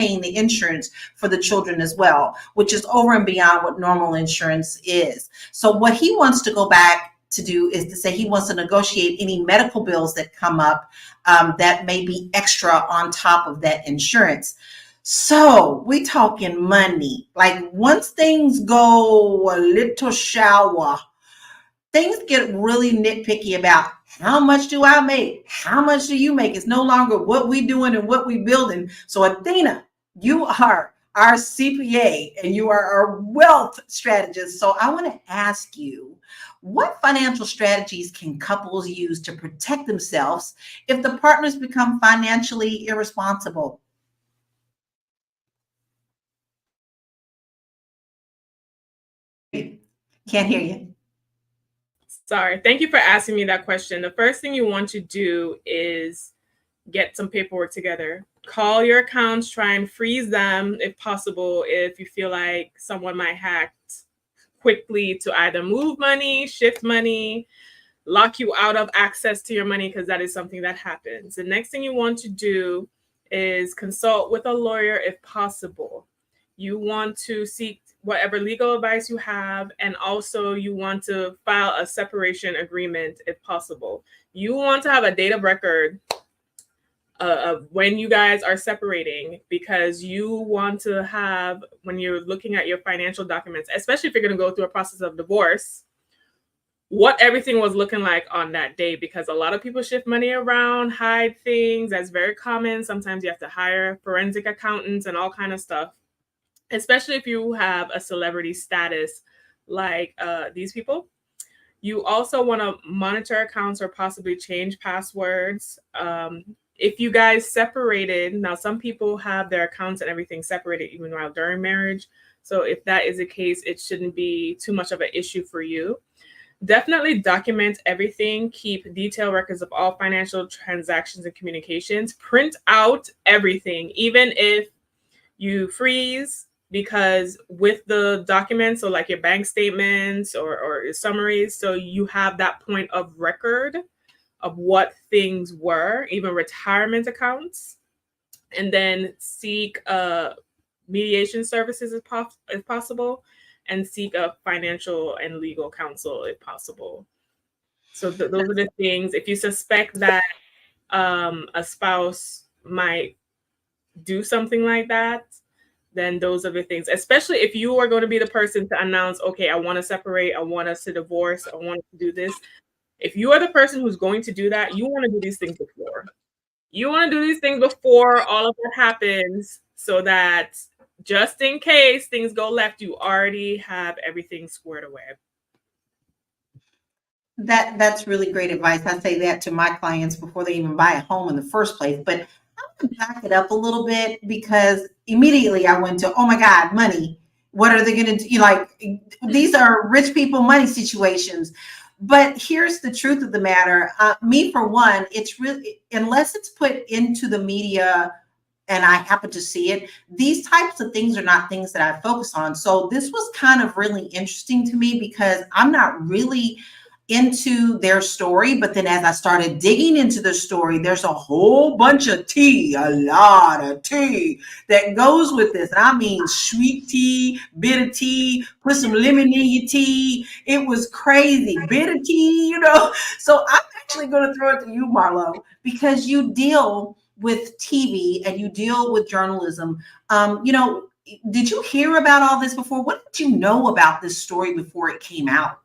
paying the insurance for the children as well, which is over and beyond what normal insurance is. So what he wants to go back to do is to say he wants to negotiate any medical bills that come up that may be extra on top of that insurance. So we talking money. Like once things go a little sour, things get really nitpicky about how much do I make? How much do you make? It's no longer what we doing and what we building. So Athena, you are our CPA and you are our wealth strategist. So I want to ask you, what financial strategies can couples use to protect themselves if the partners become financially irresponsible? Can't hear you. Sorry. Thank you for asking me that question. The first thing you want to do is get some paperwork together. Call your accounts, try and freeze them if possible, if you feel like someone might hack quickly to either move money, shift money, lock you out of access to your money, because that is something that happens. The next thing you want to do is consult with a lawyer if possible. You want to seek whatever legal advice you have, and also you want to file a separation agreement if possible. You want to have a date of record of when you guys are separating, because you want to have, when you're looking at your financial documents, especially if you're going to go through a process of divorce, what everything was looking like on that day, because a lot of people shift money around, hide things. That's very common. Sometimes you have to hire forensic accountants and all kind of stuff, especially if you have a celebrity status like these people. You also want to monitor accounts or possibly change passwords. If you guys separated, now some people have their accounts and everything separated even while during marriage. So if that is the case, it shouldn't be too much of an issue for you. Definitely document everything. Keep detailed records of all financial transactions and communications. Print out everything, even if you freeze, because with the documents, so like your bank statements or your summaries, so you have that point of record of what things were, even retirement accounts, and then seek mediation services if possible, and seek a financial and legal counsel if possible. So those are the things. If you suspect that a spouse might do something like that, then those are the things, especially if you are going to be the person to announce, okay, I want to separate, I want us to divorce, I want to do this. If you are the person who's going to do that, you want to do these things before. You want to do these things before all of that happens, so that just in case things go left, you already have everything squared away. That's really great advice. I say that to my clients before they even buy a home in the first place. But I'm going to back it up a little bit, because immediately I went to, oh my God, money. What are they going to do? Like, these are rich people money situations. But here's the truth of the matter. Me, for one, it's really, unless it's put into the media and I happen to see it, these types of things are not things that I focus on. So this was kind of really interesting to me, because I'm not really into their story. But then as I started digging into the story, there's a whole bunch of tea, a lot of tea that goes with this. And I mean, sweet tea, bitter tea, put some lemon in your tea. It was crazy. Bitter tea, So I'm actually going to throw it to you, Marlo, because you deal with TV and you deal with journalism. Did you hear about all this before? What did you know about this story before it came out?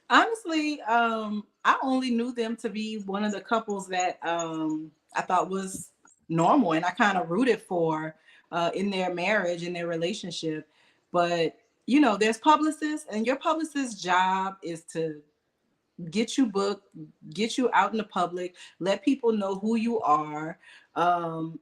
Honestly, I only knew them to be one of the couples that I thought was normal, and I kind of rooted for in their marriage, in their relationship. But there's publicists, and your publicist's job is to get you booked, get you out in the public, let people know who you are, and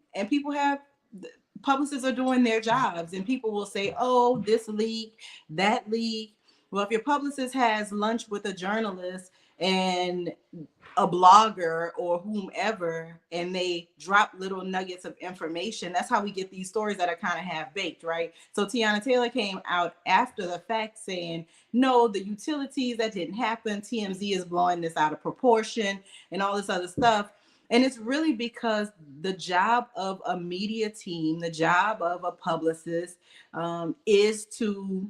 publicists are doing their jobs, and people will say, oh, this leak, that leak. Well, if your publicist has lunch with a journalist and a blogger or whomever, and they drop little nuggets of information, that's how we get these stories that are kind of half baked, right? So Tiana Taylor came out after the fact saying, no, the utilities, that didn't happen. TMZ is blowing this out of proportion and all this other stuff. And it's really because the job of a media team, the job of a publicist, is to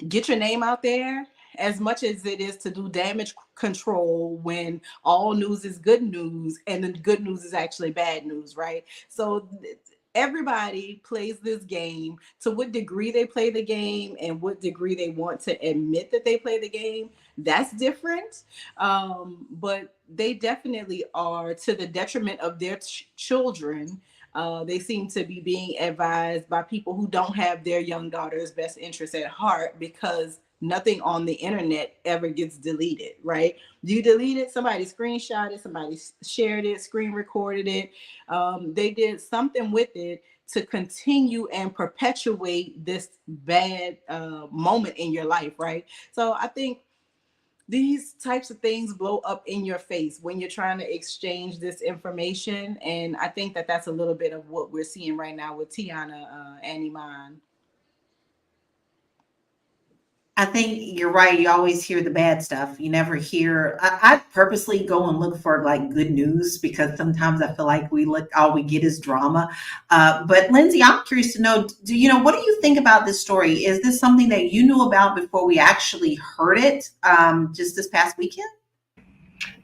get your name out there as much as it is to do damage control when all news is good news and the good news is actually bad news, right? So everybody plays this game. To what degree they play the game and what degree they want to admit that they play the game, that's different. But they definitely are to the detriment of their children. They seem to be being advised by people who don't have their young daughter's best interests at heart, because nothing on the internet ever gets deleted, right? You delete it, somebody screenshot it, somebody shared it, screen recorded it. They did something with it to continue and perpetuate this bad moment in your life, right? So I think these types of things blow up in your face when you're trying to exchange this information. And I think that that's a little bit of what we're seeing right now with Tiana and Iman. I think you're right. You always hear the bad stuff. You never hear. I purposely go and look for like good news because sometimes I feel like we look, all we get is drama. But Lindsay, I'm curious to know, do you know, what do you think about this story? Is this something that you knew about before we actually heard it just this past weekend?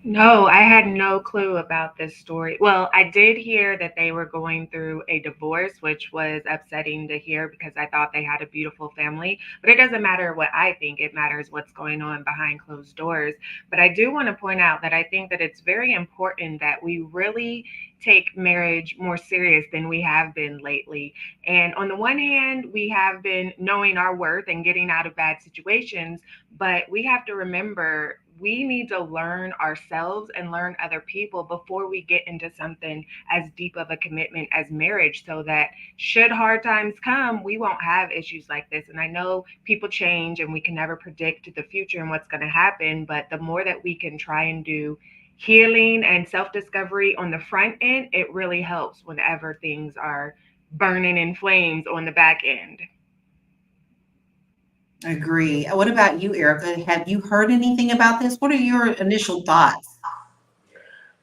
No, I had no clue about this story. Well, I did hear that they were going through a divorce, which was upsetting to hear because I thought they had a beautiful family. But it doesn't matter what I think, it matters what's going on behind closed doors. But I do want to point out that I think that it's very important that we really take marriage more serious than we have been lately. And on the one hand, we have been knowing our worth and getting out of bad situations, but we have to remember we need to learn ourselves and learn other people before we get into something as deep of a commitment as marriage, so that should hard times come, we won't have issues like this. And I know people change and we can never predict the future and what's going to happen, but the more that we can try and do healing and self-discovery on the front end, it really helps whenever things are burning in flames on the back end. Agree. What about you, Erica? Have you heard anything about this? What are your initial thoughts?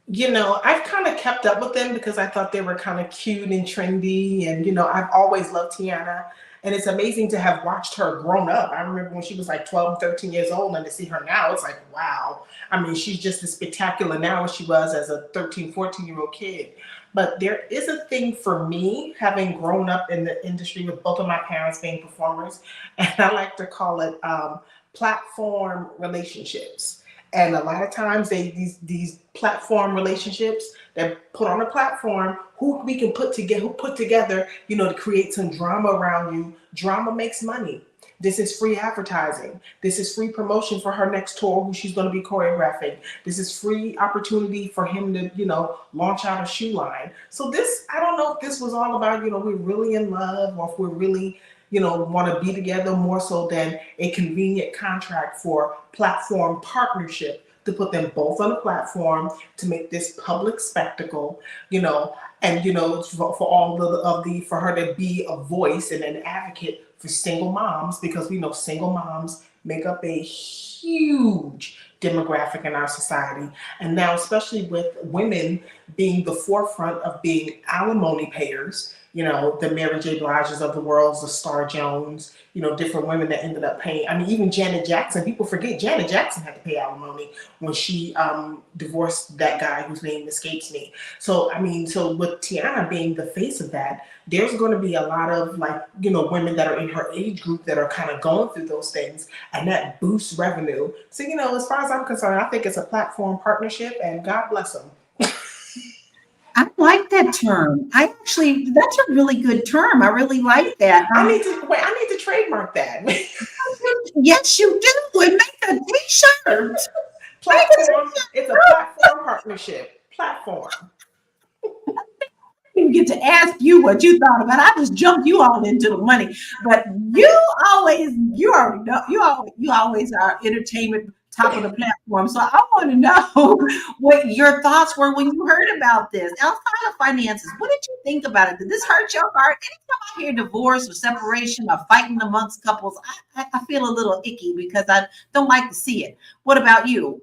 You know, I've kind of kept up with them because I thought they were kind of cute and trendy. And, you know, I've always loved Tiana. And it's amazing to have watched her grown up. I remember when she was like 12, 13 years old, and to see her now, it's like, wow. I mean, she's just as spectacular now as she was as a 13, 14-year-old kid. But there is a thing for me, having grown up in the industry with both of my parents being performers, and I like to call it platform relationships. And a lot of times these platform relationships that put on a platform, who we can put together, you know, to create some drama around you. Drama makes money. This is free advertising. This is free promotion for her next tour, who she's going to be choreographing. This is free opportunity for him to, you know, launch out a shoe line. So this, I don't know if this was all about, you know, we're really in love, or if we're really, you know, want to be together, more so than a convenient contract for platform partnership to put them both on a platform to make this public spectacle, you know, and, you know, for all for her to be a voice and an advocate for single moms, because we know single moms make up a huge demographic in our society. And now, especially with women being the forefront of being alimony payers, you know, the Mary J. Blige's of the world, the Star Jones, you know, different women that ended up paying. I mean, even Janet Jackson, people forget Janet Jackson had to pay alimony when she divorced that guy whose name escapes me. So, I mean, so with Tiana being the face of that, there's going to be a lot of, like, you know, women that are in her age group that are kind of going through those things, and that boosts revenue. So, you know, as far as I'm concerned, I think it's a platform partnership, and God bless them. I like that term. That's a really good term. I really like that. I need to trademark that. Yes, you do. And make a t-shirt. Platform. It's a platform partnership. Platform. Didn't get to ask you what you thought about it. I just jumped you all into the money. But you already know, you always are entertainment top of the platform. So I want to know what your thoughts were when you heard about this. Outside of finances, what did you think about it? Did this hurt your heart? Anytime I hear divorce or separation or fighting amongst couples, I feel a little icky because I don't like to see it. What about you?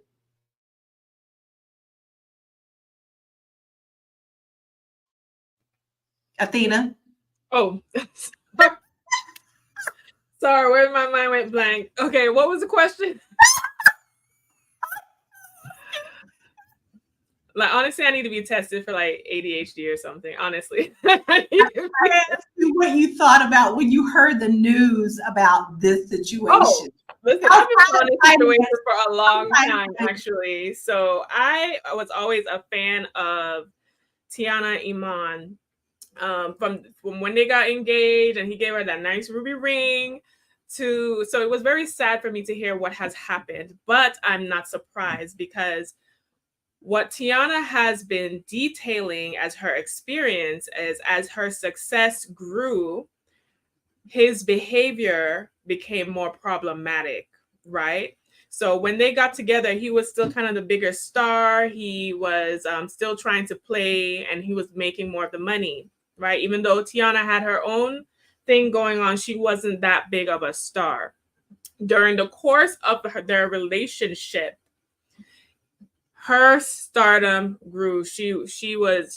Athena. Oh, sorry, where my mind went blank. Okay, what was the question? Like, honestly, I need to be tested for like ADHD or something. Honestly, I asked you what you thought about when you heard the news about this situation. Listen, I've been on this situation for a long time, actually. So I was always a fan of Tiana Iman. From when they got engaged and he gave her that nice ruby ring so it was very sad for me to hear what has happened, but I'm not surprised because what Tiana has been detailing as her experience is as her success grew, his behavior became more problematic, right? So when they got together, he was still kind of the bigger star. He was still trying to play and he was making more of the money, right? Even though Tiana had her own thing going on, she wasn't that big of a star. During the course of their relationship, her stardom grew. She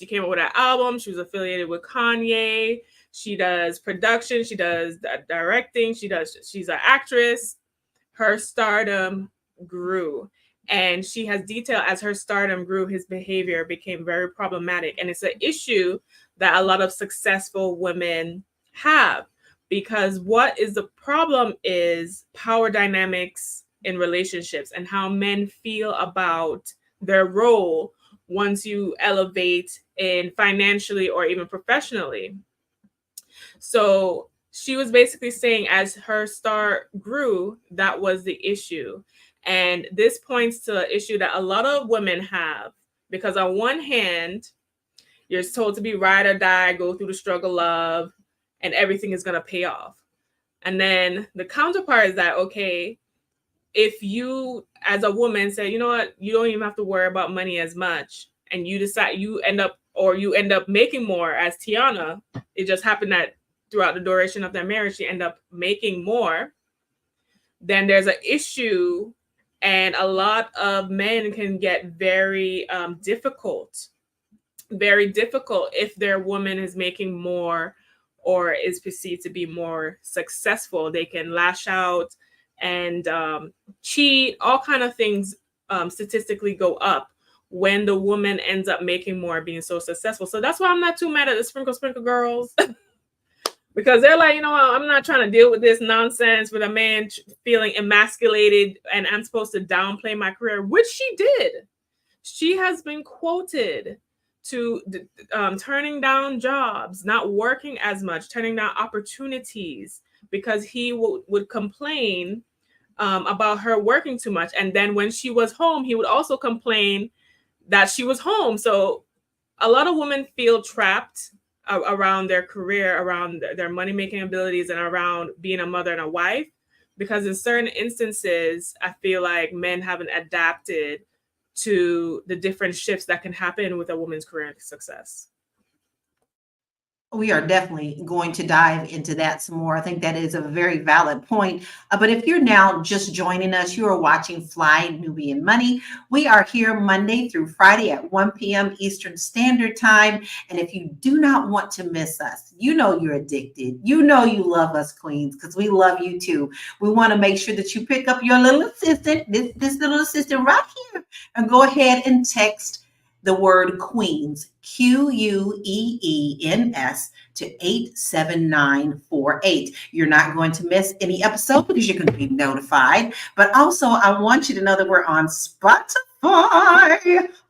came up with an album. She was affiliated with Kanye. She does production. She does directing. She's an actress. Her stardom grew. And she has detailed as her stardom grew, his behavior became very problematic. And it's an issue that a lot of successful women have, because what is the problem is power dynamics in relationships and how men feel about their role once you elevate in financially or even professionally. So she was basically saying as her star grew, that was the issue. And this points to an issue that a lot of women have, because on one hand, you're told to be ride or die, go through the struggle of, and everything is going to pay off. And then the counterpart is that, okay, if you as a woman say, you know what, you don't even have to worry about money as much, and you decide you end up making more as Tiana, it just happened that throughout the duration of their marriage, she ended up making more, then there's an issue. And a lot of men can get very difficult if their woman is making more or is perceived to be more successful. They can lash out and cheat. All kind of things statistically go up when the woman ends up making more, being so successful. So that's why I'm not too mad at the sprinkle girls. Because they're like, you know what, I'm not trying to deal with this nonsense with a man feeling emasculated and I'm supposed to downplay my career, which she did. She has been quoted to turning down jobs, not working as much, turning down opportunities because he would complain about her working too much. And then when she was home, he would also complain that she was home. So a lot of women feel trapped around their career, around their money-making abilities, and around being a mother and a wife, because in certain instances, I feel like men haven't adapted to the different shifts that can happen with a woman's career success. We are definitely going to dive into that some more. I think that is a very valid point. But if you're now just joining us, you are watching Fly Nubian Money. We are here Monday through Friday at 1 p.m. Eastern Standard Time. And if you do not want to miss us, you know you're addicted. You know you love us, queens, because we love you too. We want to make sure that you pick up your little assistant, this little assistant right here, and go ahead and text the word Queens, QUEENS, to 87948. You're not going to miss any episode because you're going to be notified. But also, I want you to know that we're on Spotify.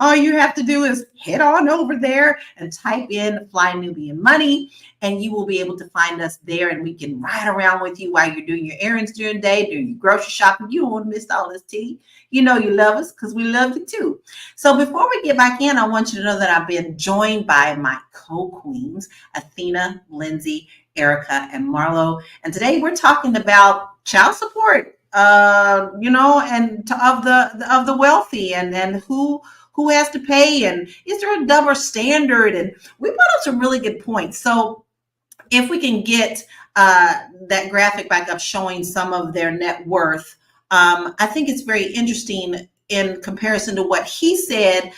All you have to do is head on over there and type in Fly Nubian Money, and you will be able to find us there, and we can ride around with you while you're doing your errands during the day, doing your grocery shopping. You don't want to miss all this tea. You know you love us because we love you too. So before we get back in, I want you to know that I've been joined by my co-queens, Athena, Lindsay, Erica, and Marlo. And today we're talking about child support, and of the wealthy, and who has to pay, and is there a double standard? And we brought up some really good points. So if we can get that graphic back up showing some of their net worth, I think it's very interesting in comparison to what he said.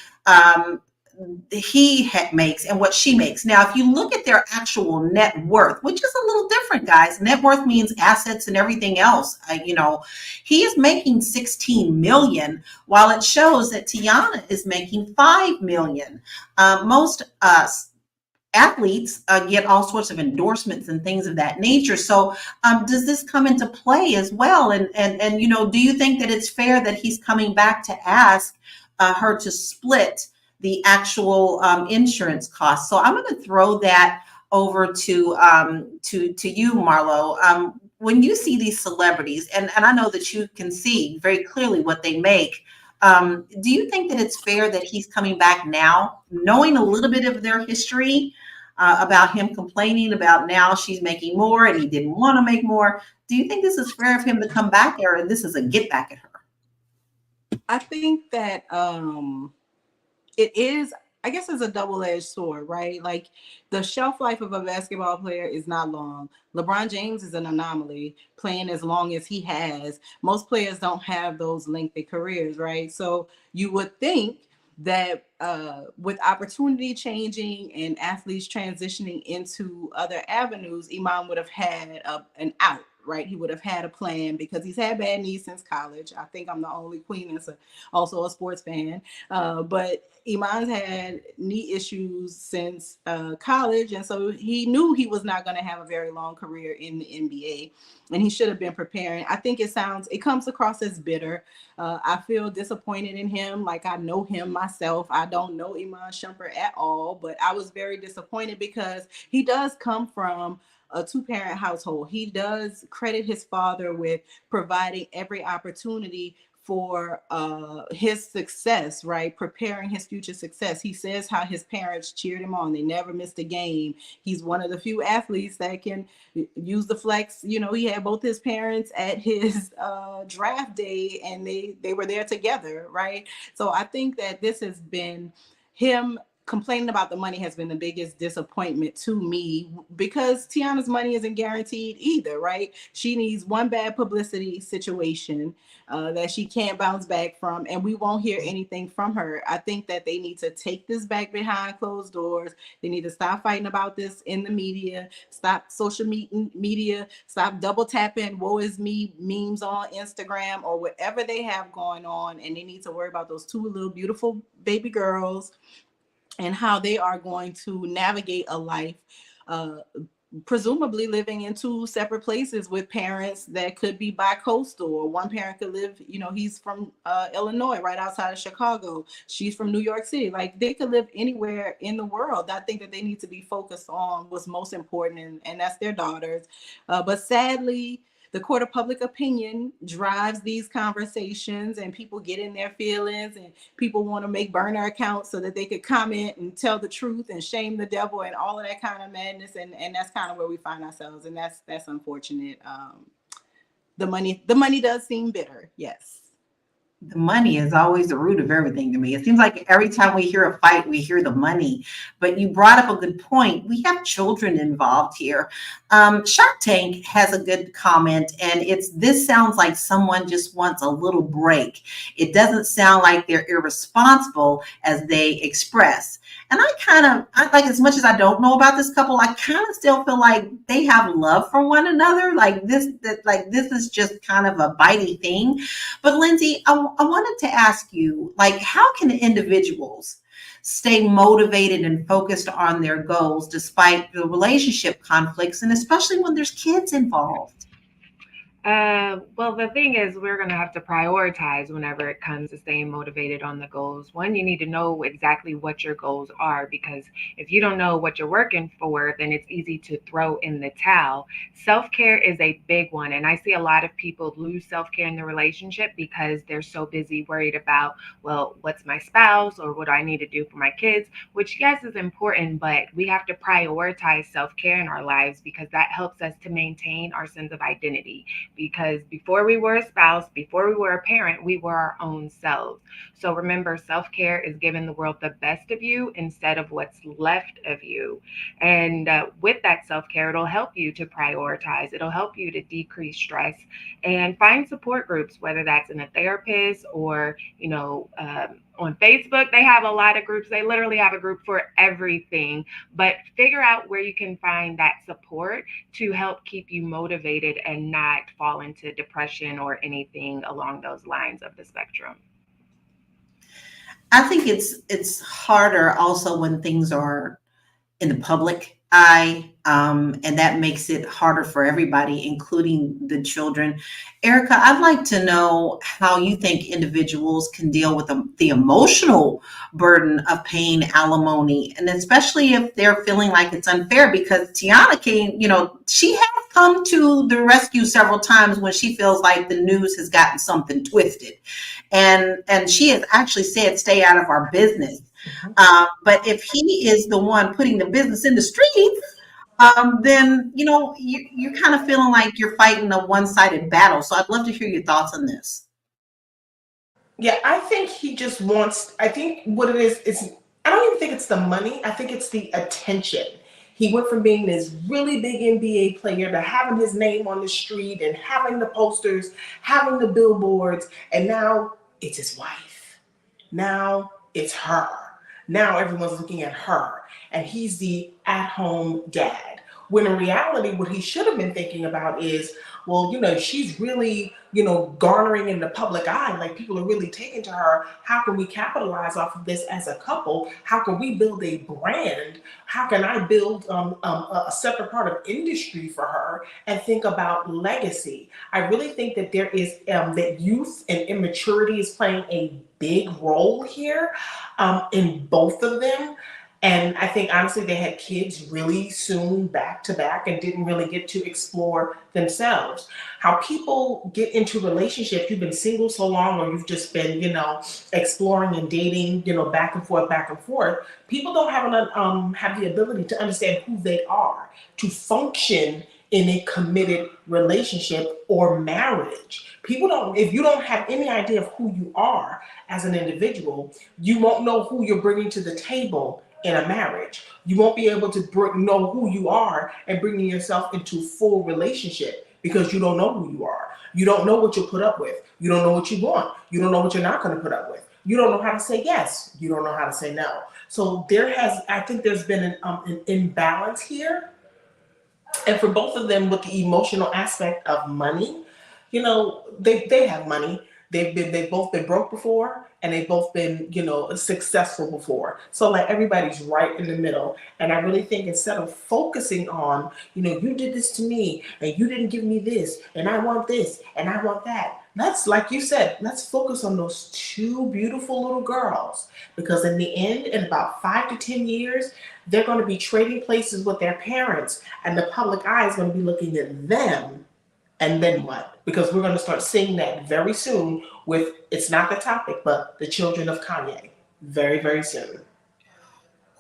makes and what she makes. Now, if you look at their actual net worth, which is a little different, guys, net worth means assets and everything else. He is making 16 million, while it shows that Tiana is making 5 million. Most athletes get all sorts of endorsements and things of that nature. So does this come into play as well? And do you think that it's fair that he's coming back to ask her to split the actual insurance costs? So I'm going to throw that over to you, Marlo. When you see these celebrities, and I know that you can see very clearly what they make, do you think that it's fair that he's coming back now, knowing a little bit of their history, about him complaining about now she's making more and he didn't want to make more? Do you think this is fair of him to come back, or this is a get back at her? I think that it is, I guess it's a double-edged sword, right? Like, the shelf life of a basketball player is not long. LeBron James is an anomaly, playing as long as he has. Most players don't have those lengthy careers, right? So you would think that with opportunity changing and athletes transitioning into other avenues, Iman would have had an out, right? He would have had a plan, because he's had bad knees since college. I think I'm the only queen that's also a sports fan. But Iman's had knee issues since college, and so he knew he was not going to have a very long career in the NBA, and he should have been preparing. I think it comes across as bitter. I feel disappointed in him. Like, I know him myself. I don't know Iman Shumpert at all, but I was very disappointed because he does come from a two-parent household. He does credit his father with providing every opportunity for his success, right? Preparing his future success. He says how his parents cheered him on. They never missed a game. He's one of the few athletes that can use the flex. He had both his parents at his draft day, and they were there together, right? So I think that this has been him complaining about the money has been the biggest disappointment to me, because Tiana's money isn't guaranteed either, right? She needs one bad publicity situation that she can't bounce back from, and we won't hear anything from her. I think that they need to take this back behind closed doors. They need to stop fighting about this in the media, stop social media, stop double tapping woe is me memes on Instagram or whatever they have going on, and they need to worry about those two little beautiful baby girls and how they are going to navigate a life, presumably living in two separate places with parents that could be bi-coastal, or one parent could live, he's from Illinois, right outside of Chicago. She's from New York City. Like, they could live anywhere in the world. I think that they need to be focused on what's most important, and that's their daughters. But sadly, the court of public opinion drives these conversations, and people get in their feelings, and people want to make burner accounts so that they could comment and tell the truth and shame the devil and all of that kind of madness. And that's kind of where we find ourselves. And that's unfortunate. The money does seem bitter. Yes. The money is always the root of everything to me. It seems like every time we hear a fight, we hear the money. But you brought up a good point. We have children involved here. Shark Tank has a good comment, and this sounds like someone just wants a little break. It doesn't sound like they're irresponsible as they express. And I like, as much as I don't know about this couple, I kind of still feel like they have love for one another. Like this is just kind of a bitey thing. But Lindsay, I wanted to ask you, like, how can individuals stay motivated and focused on their goals despite the relationship conflicts, and especially when there's kids involved? Well, the thing is, we're going to have to prioritize whenever it comes to staying motivated on the goals. One, you need to know exactly what your goals are, because if you don't know what you're working for, then it's easy to throw in the towel. Self-care is a big one. And I see a lot of people lose self-care in the relationship because they're so busy worried about, well, what's my spouse, or what do I need to do for my kids, which, yes, is important, but we have to prioritize self-care in our lives, because that helps us to maintain our sense of identity. Because before we were a spouse, before we were a parent, we were our own selves. So remember, self-care is giving the world the best of you instead of what's left of you. And with that self-care, it'll help you to prioritize. It'll help you to decrease stress and find support groups, whether that's in a therapist or, On Facebook, they have a lot of groups. They literally have a group for everything. But figure out where you can find that support to help keep you motivated and not fall into depression or anything along those lines of the spectrum. I think it's harder also when things are in the public eye, and that makes it harder for everybody, including the children. Erica, I'd like to know how you think individuals can deal with the emotional burden of paying alimony, and especially if they're feeling like it's unfair, because Tiana came, she has come to the rescue several times when she feels like the news has gotten something twisted. And she has actually said, stay out of our business. But if he is the one putting the business in the streets, then you're kind of feeling like you're fighting a one-sided battle. So I'd love to hear your thoughts on this. Yeah, I think he just wants, I think what it is, I don't even think it's the money. I think it's the attention. He went from being this really big NBA player to having his name on the street and having the posters, having the billboards, and now it's his wife. Now it's her. Now everyone's looking at her, and he's the at-home dad. When in reality, what he should have been thinking about is, well, she's really, garnering in the public eye. Like, people are really taking to her. How can we capitalize off of this as a couple? How can we build a brand? How can I build a separate part of industry for her and think about legacy? I really think that there is that youth and immaturity is playing a big role here in both of them. And I think, honestly, they had kids really soon back to back and didn't really get to explore themselves. How people get into relationships, you've been single so long, or you've just been, exploring and dating, back and forth, back and forth. People don't have the ability to understand who they are, to function in a committed relationship or marriage. If you don't have any idea of who you are as an individual, you won't know who you're bringing to the table in a marriage. You won't be able to know who you are and bringing yourself into full relationship, because you don't know who you are. You don't know what you'll put up with. You don't know what you want. You don't know what you're not going to put up with. You don't know how to say yes. You don't know how to say no. So I think there's been an imbalance here. And for both of them, with the emotional aspect of money, they have money. They've both been broke before, and they've both been, successful before. So like, everybody's right in the middle. And I really think, instead of focusing on, you did this to me and you didn't give me this, and I want this and I want that. Like you said, let's focus on those two beautiful little girls, because in the end, in about 5 to 10 years, they're going to be trading places with their parents, and the public eye is going to be looking at them. And then what? Because we're going to start seeing that very soon with, it's not the topic, but the children of Kanye. Very, very soon.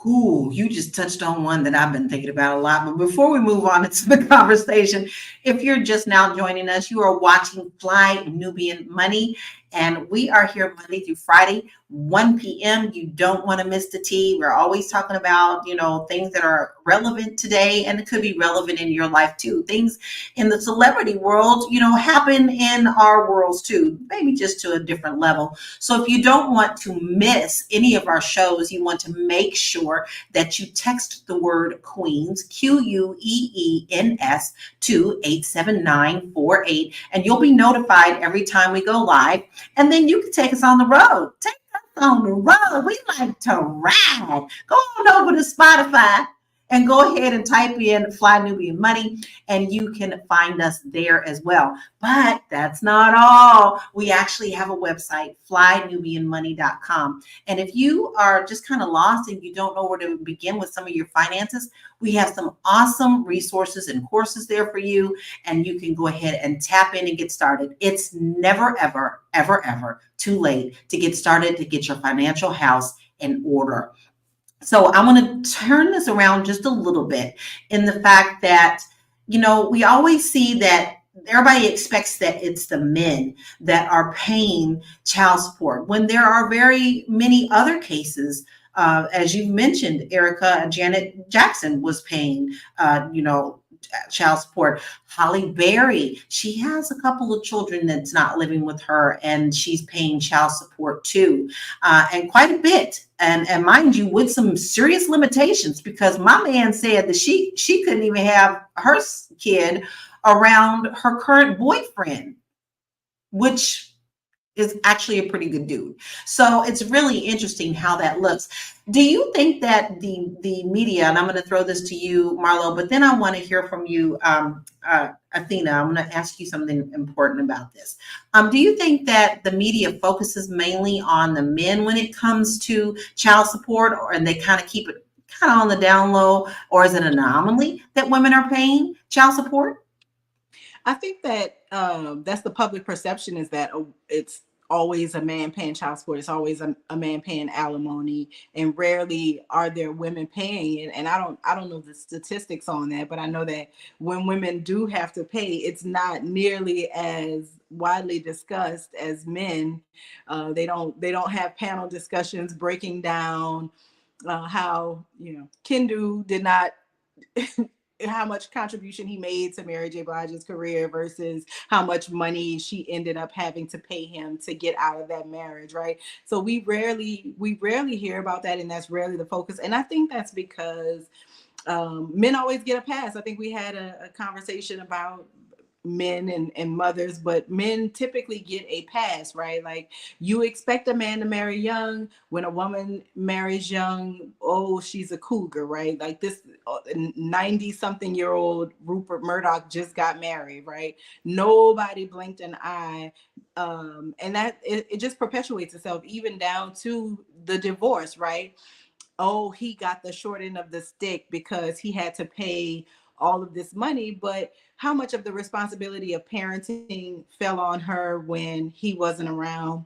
Ooh, you just touched on one that I've been thinking about a lot. But before we move on into the conversation, if you're just now joining us, you are watching Fly Nubian Money. And we are here Monday through Friday, 1 p.m. You don't want to miss the tea. We're always talking about, things that are relevant today, and it could be relevant in your life too. Things in the celebrity world, happen in our worlds too, maybe just to a different level. So if you don't want to miss any of our shows, you want to make sure that you text the word Queens, QUEENS, to 87948, and you'll be notified every time we go live. And then you can take us on the road. Take us on the road. We like to ride. Go on over to Spotify and go ahead and type in Fly Nubian Money, and you can find us there as well. But that's not all. We actually have a website, flynubianmoney.com. And if you are just kind of lost and you don't know where to begin with some of your finances, we have some awesome resources and courses there for you, and you can go ahead and tap in and get started. It's never, ever, ever, ever too late to get started, to get your financial house in order. So I want to turn this around just a little bit, in the fact that, we always see that everybody expects that it's the men that are paying child support, when there are very many other cases. As you mentioned, Erica, Janet Jackson was paying, child support. Holly Berry, she has a couple of children that's not living with her, and she's paying child support too, and quite a bit. And mind you, with some serious limitations, because my man said that she couldn't even have her kid around her current boyfriend, which is actually a pretty good dude. So it's really interesting how that looks. Do you think that the media, and I'm going to throw this to you, Marlo, but then I want to hear from you, Athena. I'm going to ask you something important about this. Do you think that the media focuses mainly on the men when it comes to child support, and they kind of keep it kind of on the down low, or is it an anomaly that women are paying child support? I think that that's the public perception, is that it's always a man paying child support. It's always a man paying alimony, and rarely are there women paying it. And I don't know the statistics on that, but I know that when women do have to pay, it's not nearly as widely discussed as men. They don't have panel discussions breaking down how, Kendu did not how much contribution he made to Mary J. Blige's career versus how much money she ended up having to pay him to get out of that marriage, right? So we rarely hear about that, and that's rarely the focus. And I think that's because men always get a pass. I think we had a conversation about men and mothers, but men typically get a pass, right? Like, you expect a man to marry young. When a woman marries young, oh, she's a cougar, right? Like, this 90-something-year-old Rupert Murdoch just got married, right? Nobody blinked an eye. And that it just perpetuates itself, even down to the divorce, right? Oh, he got the short end of the stick because he had to pay all of this money. But how much of the responsibility of parenting fell on her when he wasn't around?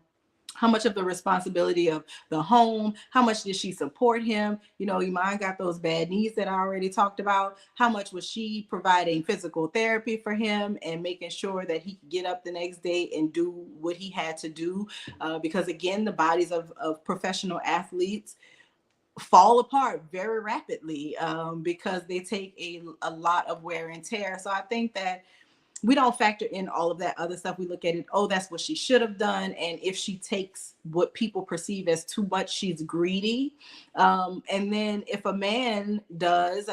How much of the responsibility of the home? How much did she support him? Iman got those bad knees that I already talked about. How much was she providing physical therapy for him and making sure that he could get up the next day and do what he had to do? Because again, the bodies of professional athletes fall apart very rapidly because they take a lot of wear and tear. So I think that we don't factor in all of that other stuff. We look at it, oh, that's what she should have done. And if she takes what people perceive as too much, she's greedy. And then if a man does,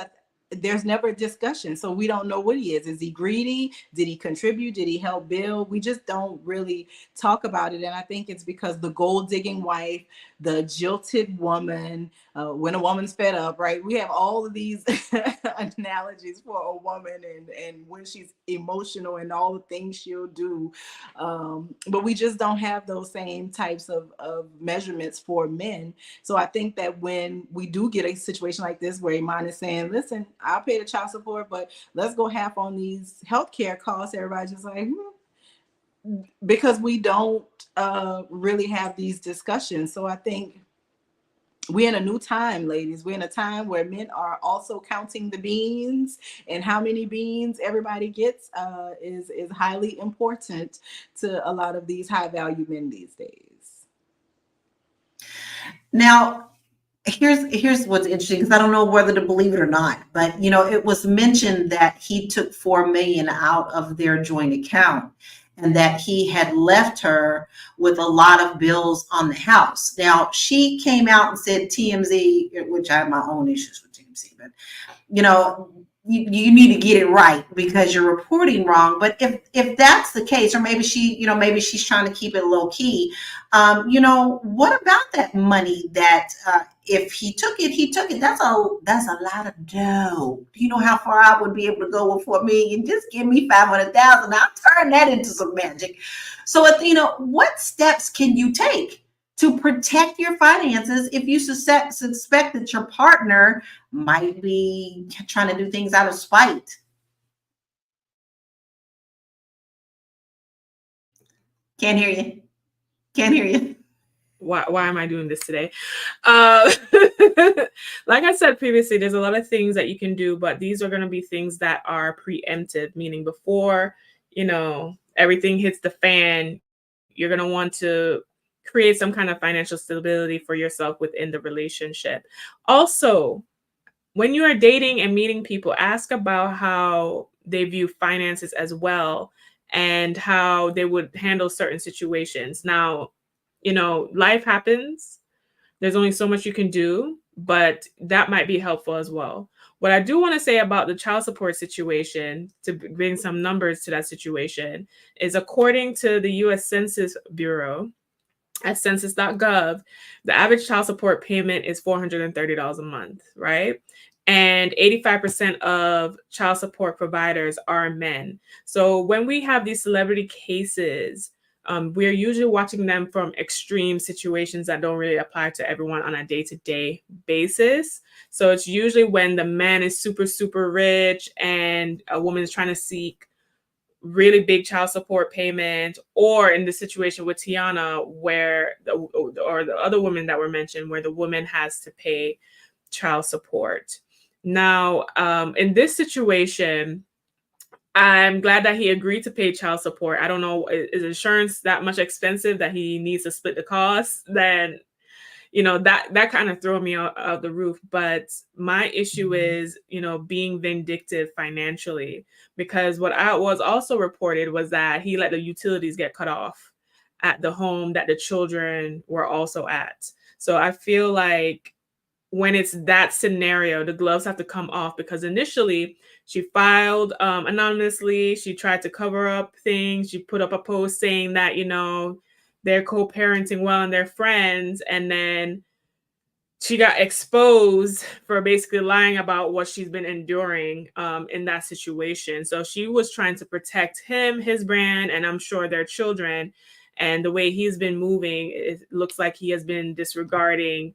there's never a discussion. So we don't know what he is. Is he greedy? Did he contribute? Did he help build? We just don't really talk about it. And I think it's because the gold digging wife, the jilted woman, when a woman's fed up, right? We have all of these analogies for a woman and when she's emotional and all the things she'll do. But we just don't have those same types of measurements for men. So I think that when we do get a situation like this where Iman is saying, listen, I'll pay the child support, but let's go half on these healthcare costs, everybody's just like, because we don't really have these discussions. So I think we're in a new time, ladies. We're in a time where men are also counting the beans, and how many beans everybody gets is highly important to a lot of these high value men these days. Now, here's what's interesting, because I don't know whether to believe it or not, but it was mentioned that he took $4 million out of their joint account, and that he had left her with a lot of bills on the house. Now, she came out and said, TMZ, which I have my own issues with TMZ, but you need to get it right because you're reporting wrong. But if that's the case, or maybe maybe she's trying to keep it low key, what about that money that if he took it, that's a lot of dough. Do you know how far I would be able to go with $4 million? Just give me 500,000. I'll turn that into some magic. So, what steps can you take to protect your finances if you suspect that your partner might be trying to do things out of spite? Can't hear you. Can't hear you. Why am I doing this today? Like I said previously, there's a lot of things that you can do, but these are going to be things that are preemptive, meaning before, everything hits the fan, you're going to want to create some kind of financial stability for yourself within the relationship. Also, when you are dating and meeting people, ask about how they view finances as well and how they would handle certain situations. Now, life happens. There's only so much you can do, but that might be helpful as well. What I do want to say about the child support situation, to bring some numbers to that situation, is according to the US Census Bureau, at census.gov, the average child support payment is $430 a month, right? And 85% of child support providers are men. So when we have these celebrity cases, we're usually watching them from extreme situations that don't really apply to everyone on a day-to-day basis. So it's usually when the man is super, super rich and a woman is trying to seek really big child support payment, or in the situation with Tiana, where or the other women that were mentioned, where the woman has to pay child support. Now, in this situation, I'm glad that he agreed to pay child support. I don't know, is insurance that much expensive that he needs to split the cost? Then that kind of threw me out the roof. But my issue is, being vindictive financially, because what I was also reported was that he let the utilities get cut off at the home that the children were also at. So I feel like when it's that scenario, the gloves have to come off, because initially she filed anonymously. She tried to cover up things. She put up a post saying that, they're co-parenting well and they're friends. And then she got exposed for basically lying about what she's been enduring in that situation. So she was trying to protect him, his brand, and I'm sure their children. And the way he's been moving, it looks like he has been disregarding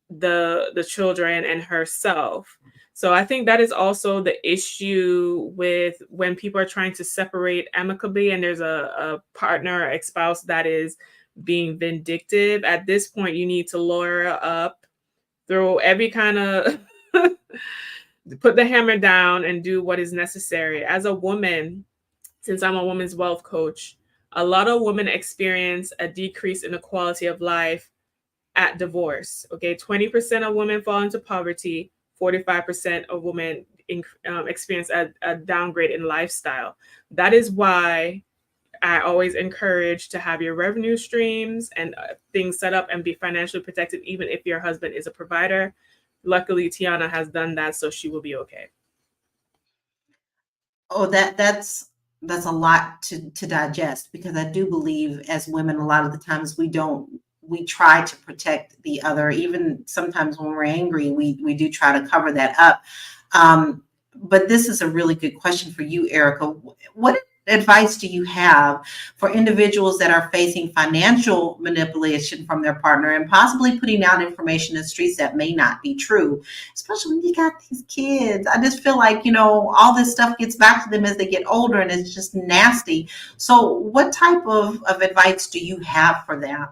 the children and herself. So I think that is also the issue with when people are trying to separate amicably and there's a partner or ex-spouse that is being vindictive. At this point, you need to lawyer up, throw every kind of put the hammer down and do what is necessary. As a woman, since I'm a women's wealth coach, a lot of women experience a decrease in the quality of life at divorce. Okay, 20% of women fall into poverty, 45% of women experience a downgrade in lifestyle. That is why I always encourage to have your revenue streams and things set up and be financially protected, even if your husband is a provider. Luckily, Tiana has done that, so she will be okay. Oh, that's a lot to digest, because I do believe as women, a lot of the times we try to protect the other. Even sometimes when we're angry, we do try to cover that up. But this is a really good question for you, Erica. What advice do you have for individuals that are facing financial manipulation from their partner and possibly putting out information in the streets that may not be true, especially when you got these kids? I just feel like, all this stuff gets back to them as they get older, and it's just nasty. So what type of advice do you have for them?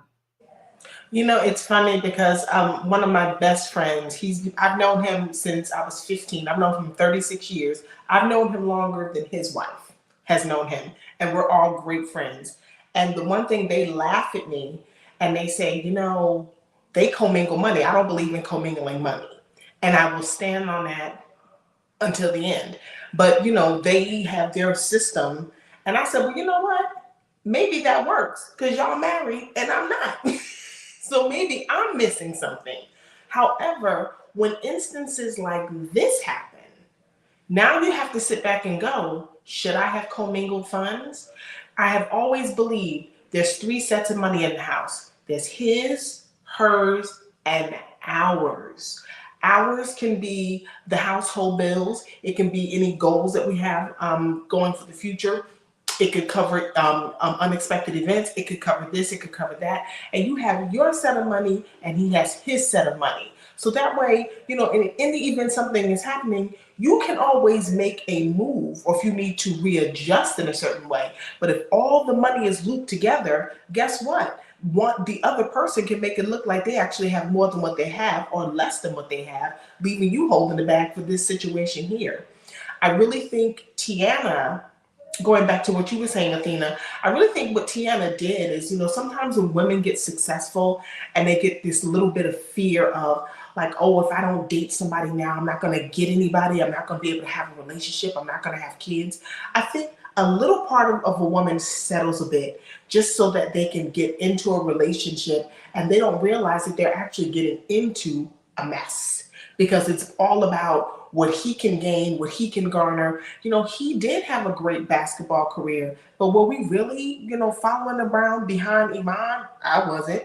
It's funny because one of my best friends, I've known him since I was 15. I've known him 36 years. I've known him longer than his wife has known him, and we're all great friends. And the one thing, they laugh at me and they say, they commingle money. I don't believe in commingling money. And I will stand on that until the end. But, they have their system. And I said, well, you know what? Maybe that works because y'all married and I'm not. So maybe I'm missing something. However, when instances like this happen, now you have to sit back and go, should I have commingled funds? I have always believed there's 3 sets of money in the house. There's his, hers, and ours. Ours can be the household bills. It can be any goals that we have going for the future. It could cover unexpected events. It could cover this. It could cover that. And you have your set of money and he has his set of money. So that way, in the event something is happening, you can always make a move, or if you need to readjust in a certain way. But if all the money is looped together, guess what? The other person can make it look like they actually have more than what they have or less than what they have, leaving you holding the bag for this situation here. I really think Tiana going back to what you were saying, Athena, I really think what Tiana did is, sometimes when women get successful and they get this little bit of fear of like, oh, if I don't date somebody now, I'm not going to get anybody. I'm not going to be able to have a relationship. I'm not going to have kids. I think a little part of a woman settles a bit just so that they can get into a relationship and they don't realize that they're actually getting into a mess because it's all about what he can gain, what he can garner. He did have a great basketball career, but were we really, following around behind Iman? I wasn't.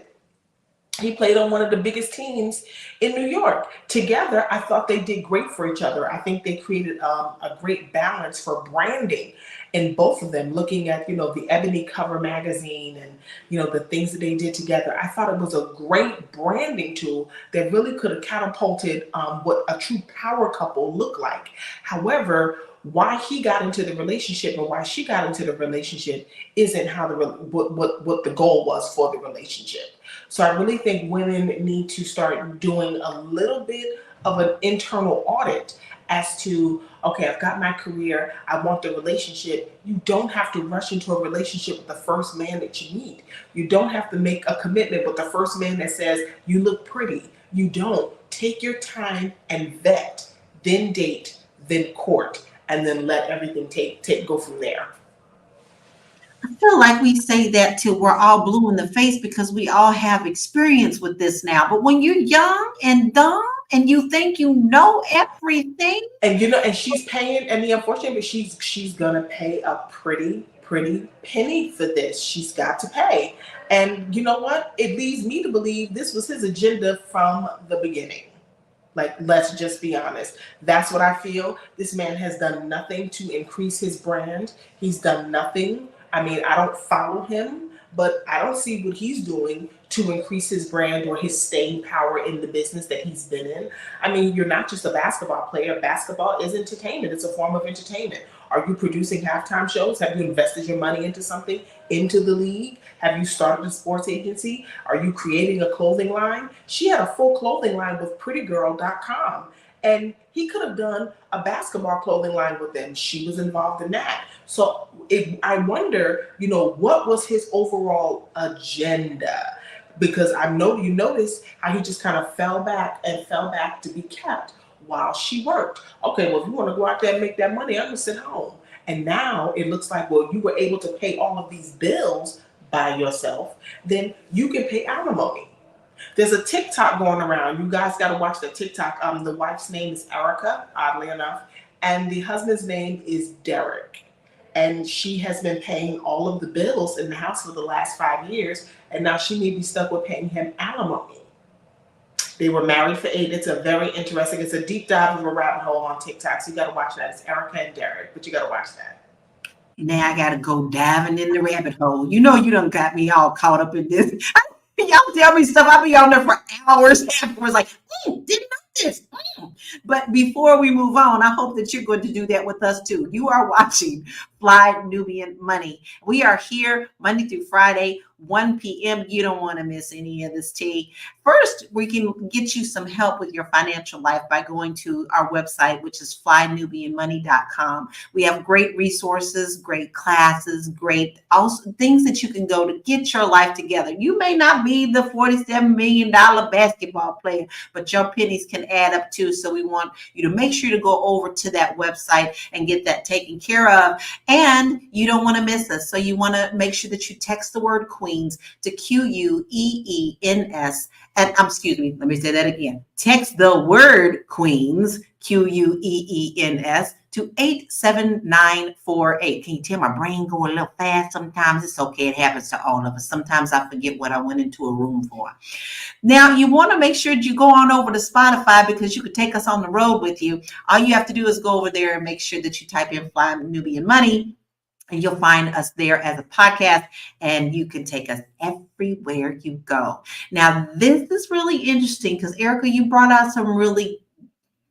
He played on one of the biggest teams in New York. Together, I thought they did great for each other. I think they created a great balance for branding in both of them, looking at, the Ebony cover magazine and, the things that they did together. I thought it was a great branding tool that really could have catapulted what a true power couple looked like. However, why he got into the relationship and why she got into the relationship isn't how what the goal was for the relationship. So I really think women need to start doing a little bit of an internal audit as to, okay, I've got my career, I want the relationship. You don't have to rush into a relationship with the first man that you meet. You don't have to make a commitment with the first man that says, you look pretty. You don't. Take your time and vet, then date, then court, and then let everything go from there. I feel like we say that till we're all blue in the face because we all have experience with this now. But when you're young and dumb and you think you know everything, and she's paying, and the unfortunate, but she's gonna pay a pretty penny for this. She's got to pay, and you know what? It leads me to believe this was his agenda from the beginning. Like, let's just be honest. That's what I feel. This man has done nothing to increase his brand. He's done nothing. I mean, I don't follow him, but I don't see what he's doing to increase his brand or his staying power in the business that he's been in. I mean, you're not just a basketball player. Basketball is entertainment. It's a form of entertainment. Are you producing halftime shows? Have you invested your money into something, into the league? Have you started a sports agency? Are you creating a clothing line? She had a full clothing line with prettygirl.com. And he could have done a basketball clothing line with them. She was involved in that. So I wonder, what was his overall agenda? Because I know you notice how he just kind of fell back to be kept while she worked. Okay, well, if you want to go out there and make that money, I'm going to sit home. And now it looks like, well, you were able to pay all of these bills by yourself, then you can pay alimony. There's a TikTok going around. You guys got to watch the TikTok. The wife's name is Erica, oddly enough, and the husband's name is Derek. And she has been paying all of the bills in the house for the last 5 years, and now she may be stuck with paying him alimony. They were married for 8. It's a very interesting, it's a deep dive of a rabbit hole on TikTok, so you got to watch that. It's Erica and Derek, but you got to watch that. Now I got to go diving in the rabbit hole. You done got me all caught up in this. Y'all tell me stuff, I'll be on there for hours afterwards, like, didn't know this. But before we move on, I hope that you're going to do that with us too. You are watching Fly Nubian Money. We are here Monday through Friday, 1 p.m. You don't want to miss any of this tea. First, we can get you some help with your financial life by going to our website, which is flynubianmoney.com. We have great resources, great classes, great also things that you can go to get your life together. You may not be the $47 million basketball player, but your pennies can add up too. So we want you to make sure to go over to that website and get that taken care of. And you don't want to miss us. So you want to make sure that you text the word Queens to QUEENS. And excuse me, let me say that again. Text the word Queens, QUEENS, to 87948. Can you tell my brain go a little fast sometimes? It's okay. It happens to all of us. Sometimes I forget what I went into a room for. Now, you want to make sure you go on over to Spotify because you could take us on the road with you. All you have to do is go over there and make sure that you type in Fly Nubian Money. And you'll find us there as a podcast, and you can take us everywhere you go. Now, this is really interesting because, Erica, you brought out some really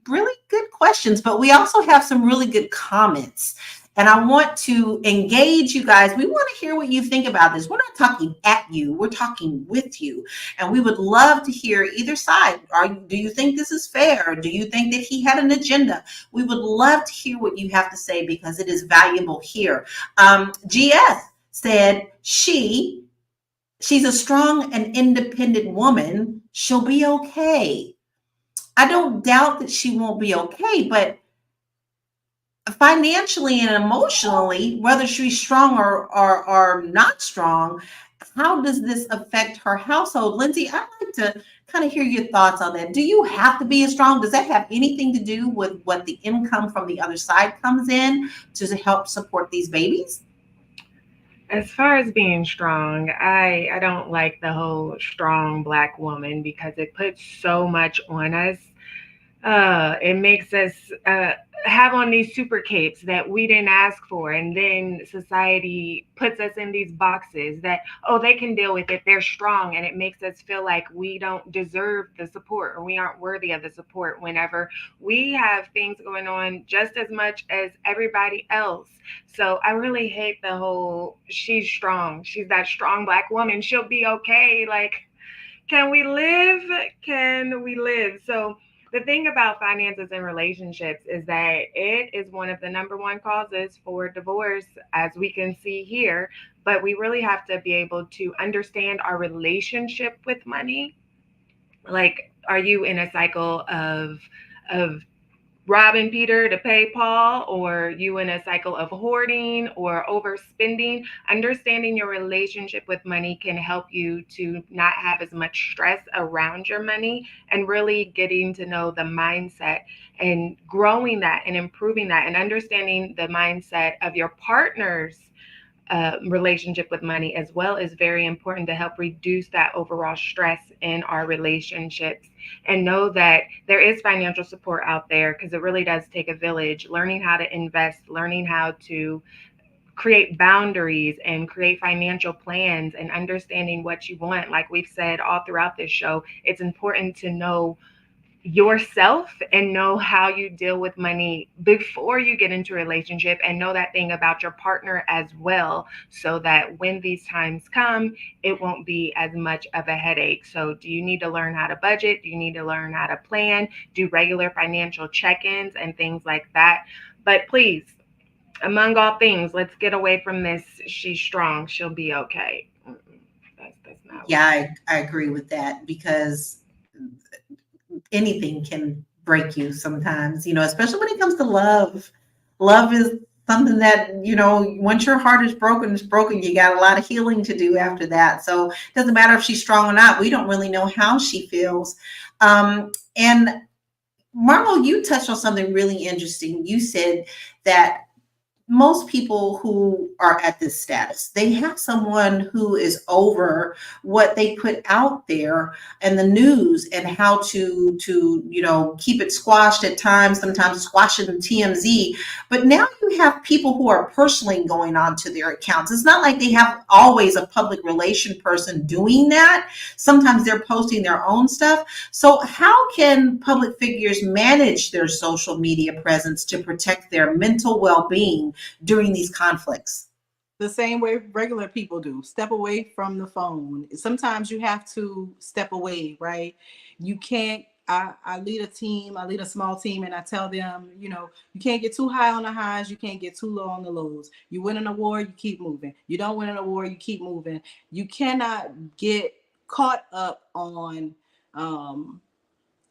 good questions, but we also have some really good comments. And I want to engage you guys. We want to hear what you think about this. We're not talking at you, we're talking with you. And we would love to hear either side. Do you think this is fair? Do you think that he had an agenda? We would love to hear what you have to say because it is valuable here. GS said she's a strong and independent woman. She'll be okay. I don't doubt that she won't be okay, but financially and emotionally, whether she's strong or not strong, how does this affect her household? Lindsay, I'd like to kind of hear your thoughts on that. Do you have to be as strong? Does that have anything to do with what the income from the other side comes in to help support these babies? As far as being strong, I don't like the whole strong Black woman because it puts so much on us. It makes us have on these super capes that we didn't ask for. And then society puts us in these boxes that, oh, they can deal with it. They're strong. And it makes us feel like we don't deserve the support or we aren't worthy of the support whenever we have things going on just as much as everybody else. So I really hate the whole, she's strong. She's that strong Black woman. She'll be okay. Like, can we live? Can we live? So the thing about finances and relationships is that it is one of the number one causes for divorce, as we can see here. But we really have to be able to understand our relationship with money. Like, are you in a cycle of robbing Peter to pay Paul, or you in a cycle of hoarding or overspending? Understanding your relationship with money can help you to not have as much stress around your money and really getting to know the mindset and growing that and improving that and understanding the mindset of your partner's relationship with money as well is very important to help reduce that overall stress in our relationships, and know that there is financial support out there because it really does take a village. Learning how to invest, learning how to create boundaries and create financial plans, and understanding what you want. Like we've said all throughout this show, it's important to know yourself and know how you deal with money before you get into a relationship, and know that thing about your partner as well, so that when these times come, it won't be as much of a headache. So do you need to learn how to budget? Do you need to learn how to plan, do regular financial check-ins and things like that? But please, among all things, let's get away from this she's strong, she'll be okay. That's not Yeah, I agree with that because anything can break you sometimes, especially when it comes to love. Love is something that, once your heart is broken, it's broken. You got a lot of healing to do after that. So it doesn't matter if she's strong or not. We don't really know how she feels. And Marlo, you touched on something really interesting. You said that most people who are at this status, they have someone who is over what they put out there in the news and how to keep it squashed at times, sometimes squash it in TMZ. But now you have people who are personally going on to their accounts. It's not like they have always a public relation person doing that. Sometimes they're posting their own stuff. So how can public figures manage their social media presence to protect their mental well-being during these conflicts? The same way regular people do. Step away from the phone. Sometimes you have to step away, right? You can't. I lead a team, I lead a small team, and I tell them, you can't get too high on the highs, you can't get too low on the lows. You win an award, you keep moving. You don't win an award, you keep moving. You cannot get caught up on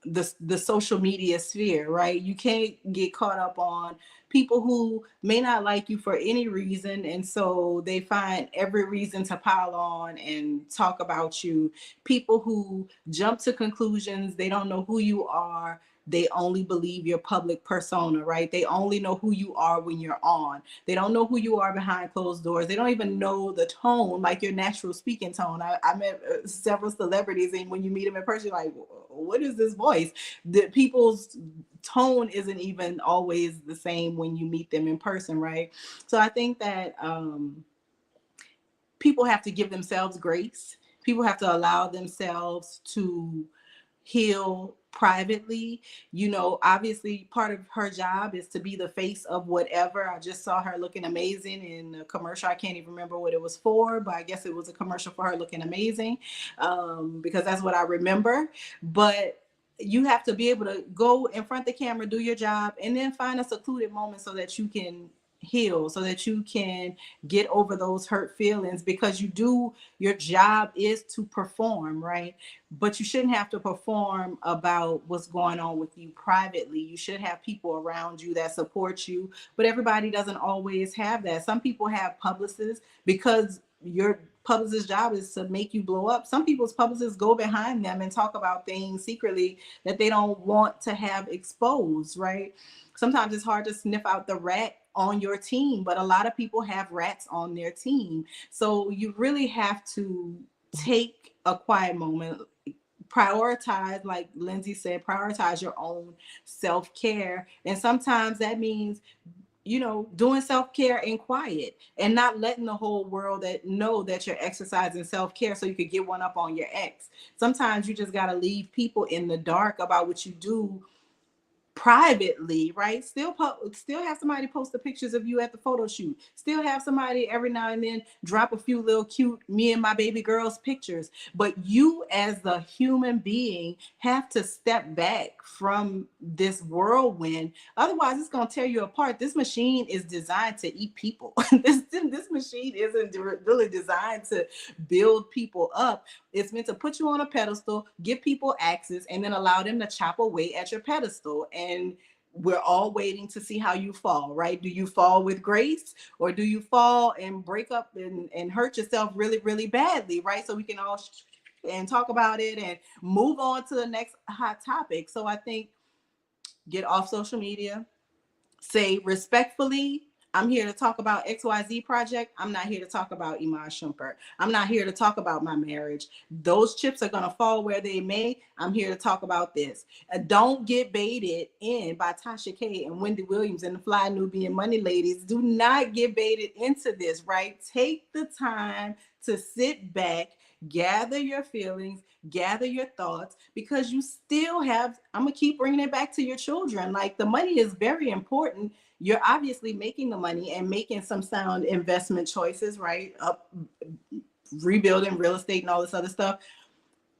the social media sphere, right? You can't get caught up on people who may not like you for any reason, and so they find every reason to pile on and talk about you. People who jump to conclusions, they don't know who you are. They only believe your public persona, right? They only know who you are when you're on. They don't know who you are behind closed doors. They don't even know the tone, like your natural speaking tone. I met several celebrities, and when you meet them in person, you're like, what is this voice? The people's tone isn't even always the same when you meet them in person, right? So I think that people have to give themselves grace. People have to allow themselves to heal privately. You know, obviously part of her job is to be the face of whatever. I just saw her looking amazing in a commercial. I can't even remember what it was for, but I guess it was a commercial for her looking amazing, because that's what I remember. But you have to be able to go in front of the camera, do your job, and then find a secluded moment so that you can heal, so that you can get over those hurt feelings, because your job is to perform, right? But you shouldn't have to perform about what's going on with you privately. You should have people around you that support you, but everybody doesn't always have that. Some people have publicists, because your publicist's job is to make you blow up. Some people's publicists go behind them and talk about things secretly that they don't want to have exposed, right? Sometimes it's hard to sniff out the rat on your team, but a lot of people have rats on their team. So you really have to take a quiet moment, prioritize, like Lindsay said, prioritize your own self-care. And sometimes that means, you know, doing self-care in quiet and not letting the whole world know that you're exercising self-care so you could get one up on your ex. Sometimes you just got to leave people in the dark about what you do privately, right? Still have somebody post the pictures of you at the photo shoot. Still have somebody every now and then drop a few little cute me and my baby girls pictures. But you as the human being have to step back from this whirlwind. Otherwise, it's going to tear you apart. This machine is designed to eat people. This machine isn't really designed to build people up. It's meant to put you on a pedestal, give people access, and then allow them to chop away at your pedestal. And we're all waiting to see how you fall, right? Do you fall with grace, or do you fall and break up and hurt yourself really, really badly, right? So we can all and talk about it and move on to the next hot topic. So I think get off social media, say respectfully, I'm here to talk about XYZ project. I'm not here to talk about Iman Shumpert. I'm not here to talk about my marriage. Those chips are going to fall where they may. I'm here to talk about this. Don't get baited in by Tasha K and Wendy Williams and the Fly Nubian Money ladies. Do not get baited into this, right? Take the time to sit back, gather your feelings, gather your thoughts, because you still have, I'm going to keep bringing it back to your children. Like, the money is very important. You're obviously making the money and making some sound investment choices, right? Rebuilding real estate and all this other stuff.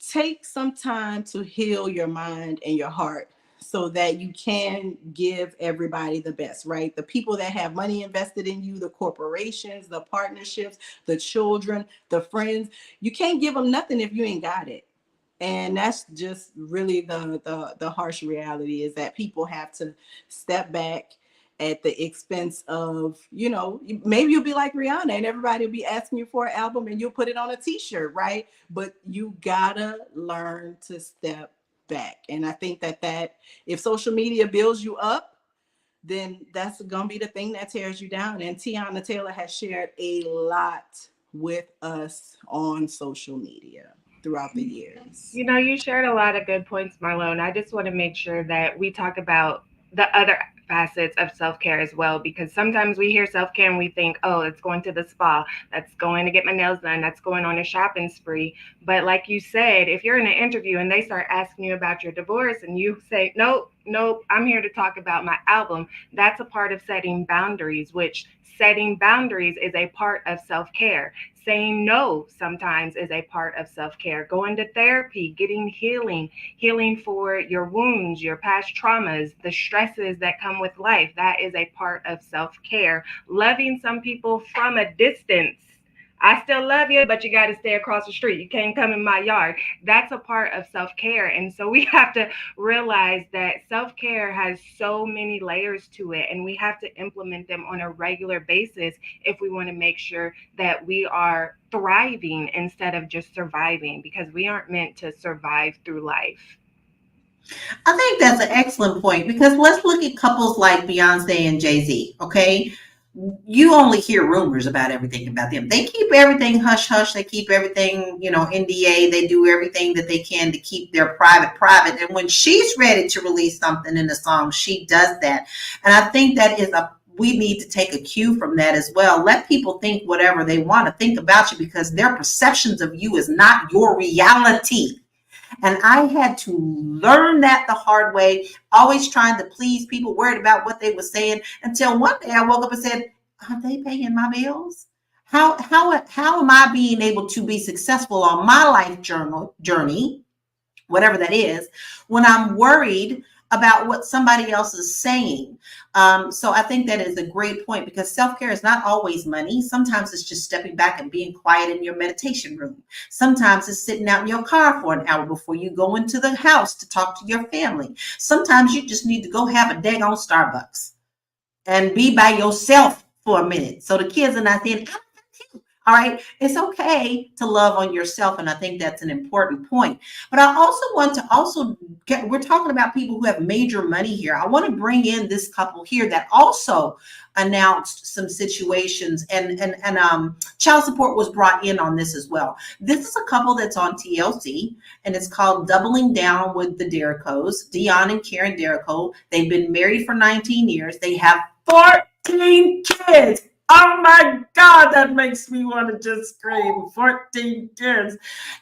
Take some time to heal your mind and your heart so that you can give everybody the best, right? The people that have money invested in you, the corporations, the partnerships, the children, the friends, you can't give them nothing if you ain't got it. And that's just really the harsh reality, is that people have to step back at the expense of, you know, maybe you'll be like Rihanna and everybody will be asking you for an album and you'll put it on a t-shirt, right? But you gotta learn to step back. And I think that if social media builds you up, then that's gonna be the thing that tears you down. And Tiana Taylor has shared a lot with us on social media throughout the years. You know, you shared a lot of good points, Marlon. I just want to make sure that we talk about the other facets of self-care as well, because sometimes we hear self-care and we think, oh, it's going to the spa, that's going to get my nails done, that's going on a shopping spree. But like you said, if you're in an interview and they start asking you about your divorce and you say, nope, I'm here to talk about my album, that's a part of setting boundaries, which setting boundaries is a part of self-care. Saying no sometimes is a part of self-care. Going to therapy, getting healing for your wounds, your past traumas, the stresses that come with life, that is a part of self-care. Loving some people from a distance. I still love you, but you got to stay across the street. You can't come in my yard. That's a part of self-care. And so we have to realize that self-care has so many layers to it, and we have to implement them on a regular basis if we want to make sure that we are thriving instead of just surviving, because we aren't meant to survive through life. I think that's an excellent point, because let's look at couples like Beyonce and Jay-Z, okay? You only hear rumors about everything about them. They keep everything hush hush. They keep everything, NDA. They do everything that they can to keep their private. And when she's ready to release something in a song, she does that. And I think that we need to take a cue from that as well. Let people think whatever they want to think about you, because their perceptions of you is not your reality. And I had to learn that the hard way, always trying to please people, worried about what they were saying, until one day I woke up and said, are they paying my bills? How am I being able to be successful on my life journey, whatever that is, when I'm worried about what somebody else is saying? So I think that is a great point, because self-care is not always money. Sometimes it's just stepping back and being quiet in your meditation room. Sometimes it's sitting out in your car for an hour before you go into the house to talk to your family. Sometimes you just need to go have a daggone Starbucks and be by yourself for a minute. So the kids are not saying, all right, it's okay to love on yourself. And I think that's an important point. But I also want to we're talking about people who have major money here. I want to bring in this couple here that also announced some situations, and child support was brought in on this as well. This is a couple that's on TLC, and it's called Doubling Down with the Derricos, Dion and Karen Derrico. They've been married for 19 years. They have 14 kids. Oh my God, that makes me want to just scream. 14 kids.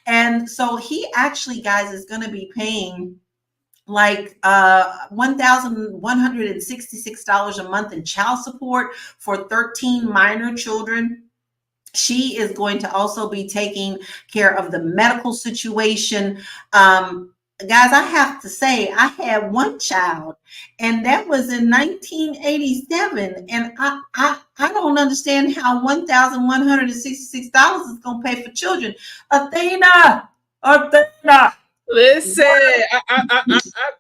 And so he actually, guys, is going to be paying like $1,166 a month in child support for 13 minor children. She is going to also be taking care of the medical situation. Guys, I have to say, I had one child, and that was in 1987, and I don't understand how $1,166 is going to pay for children. Athena. Listen,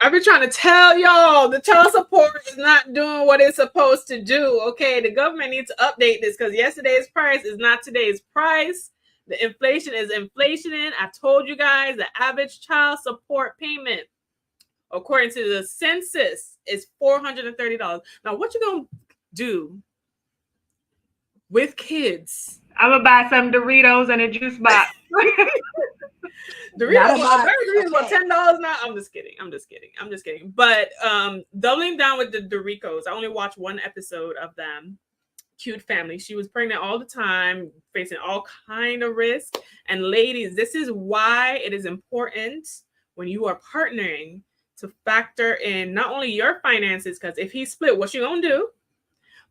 I've been trying to tell y'all the child support is not doing what it's supposed to do. Okay, the government needs to update this, because yesterday's price is not today's price. The inflation is inflationing. I told you guys the average child support payment, according to the census, is $430. Now, what you gonna do with kids? I'm gonna buy some Doritos and a juice box. Doritos are $10 now. I'm just kidding. But doubling down with the Doritos, I only watched one episode of them. Cute family. She was pregnant all the time, facing all kind of risk. And ladies, this is why it is important when you are partnering to factor in not only your finances, because if he split, what you gonna do?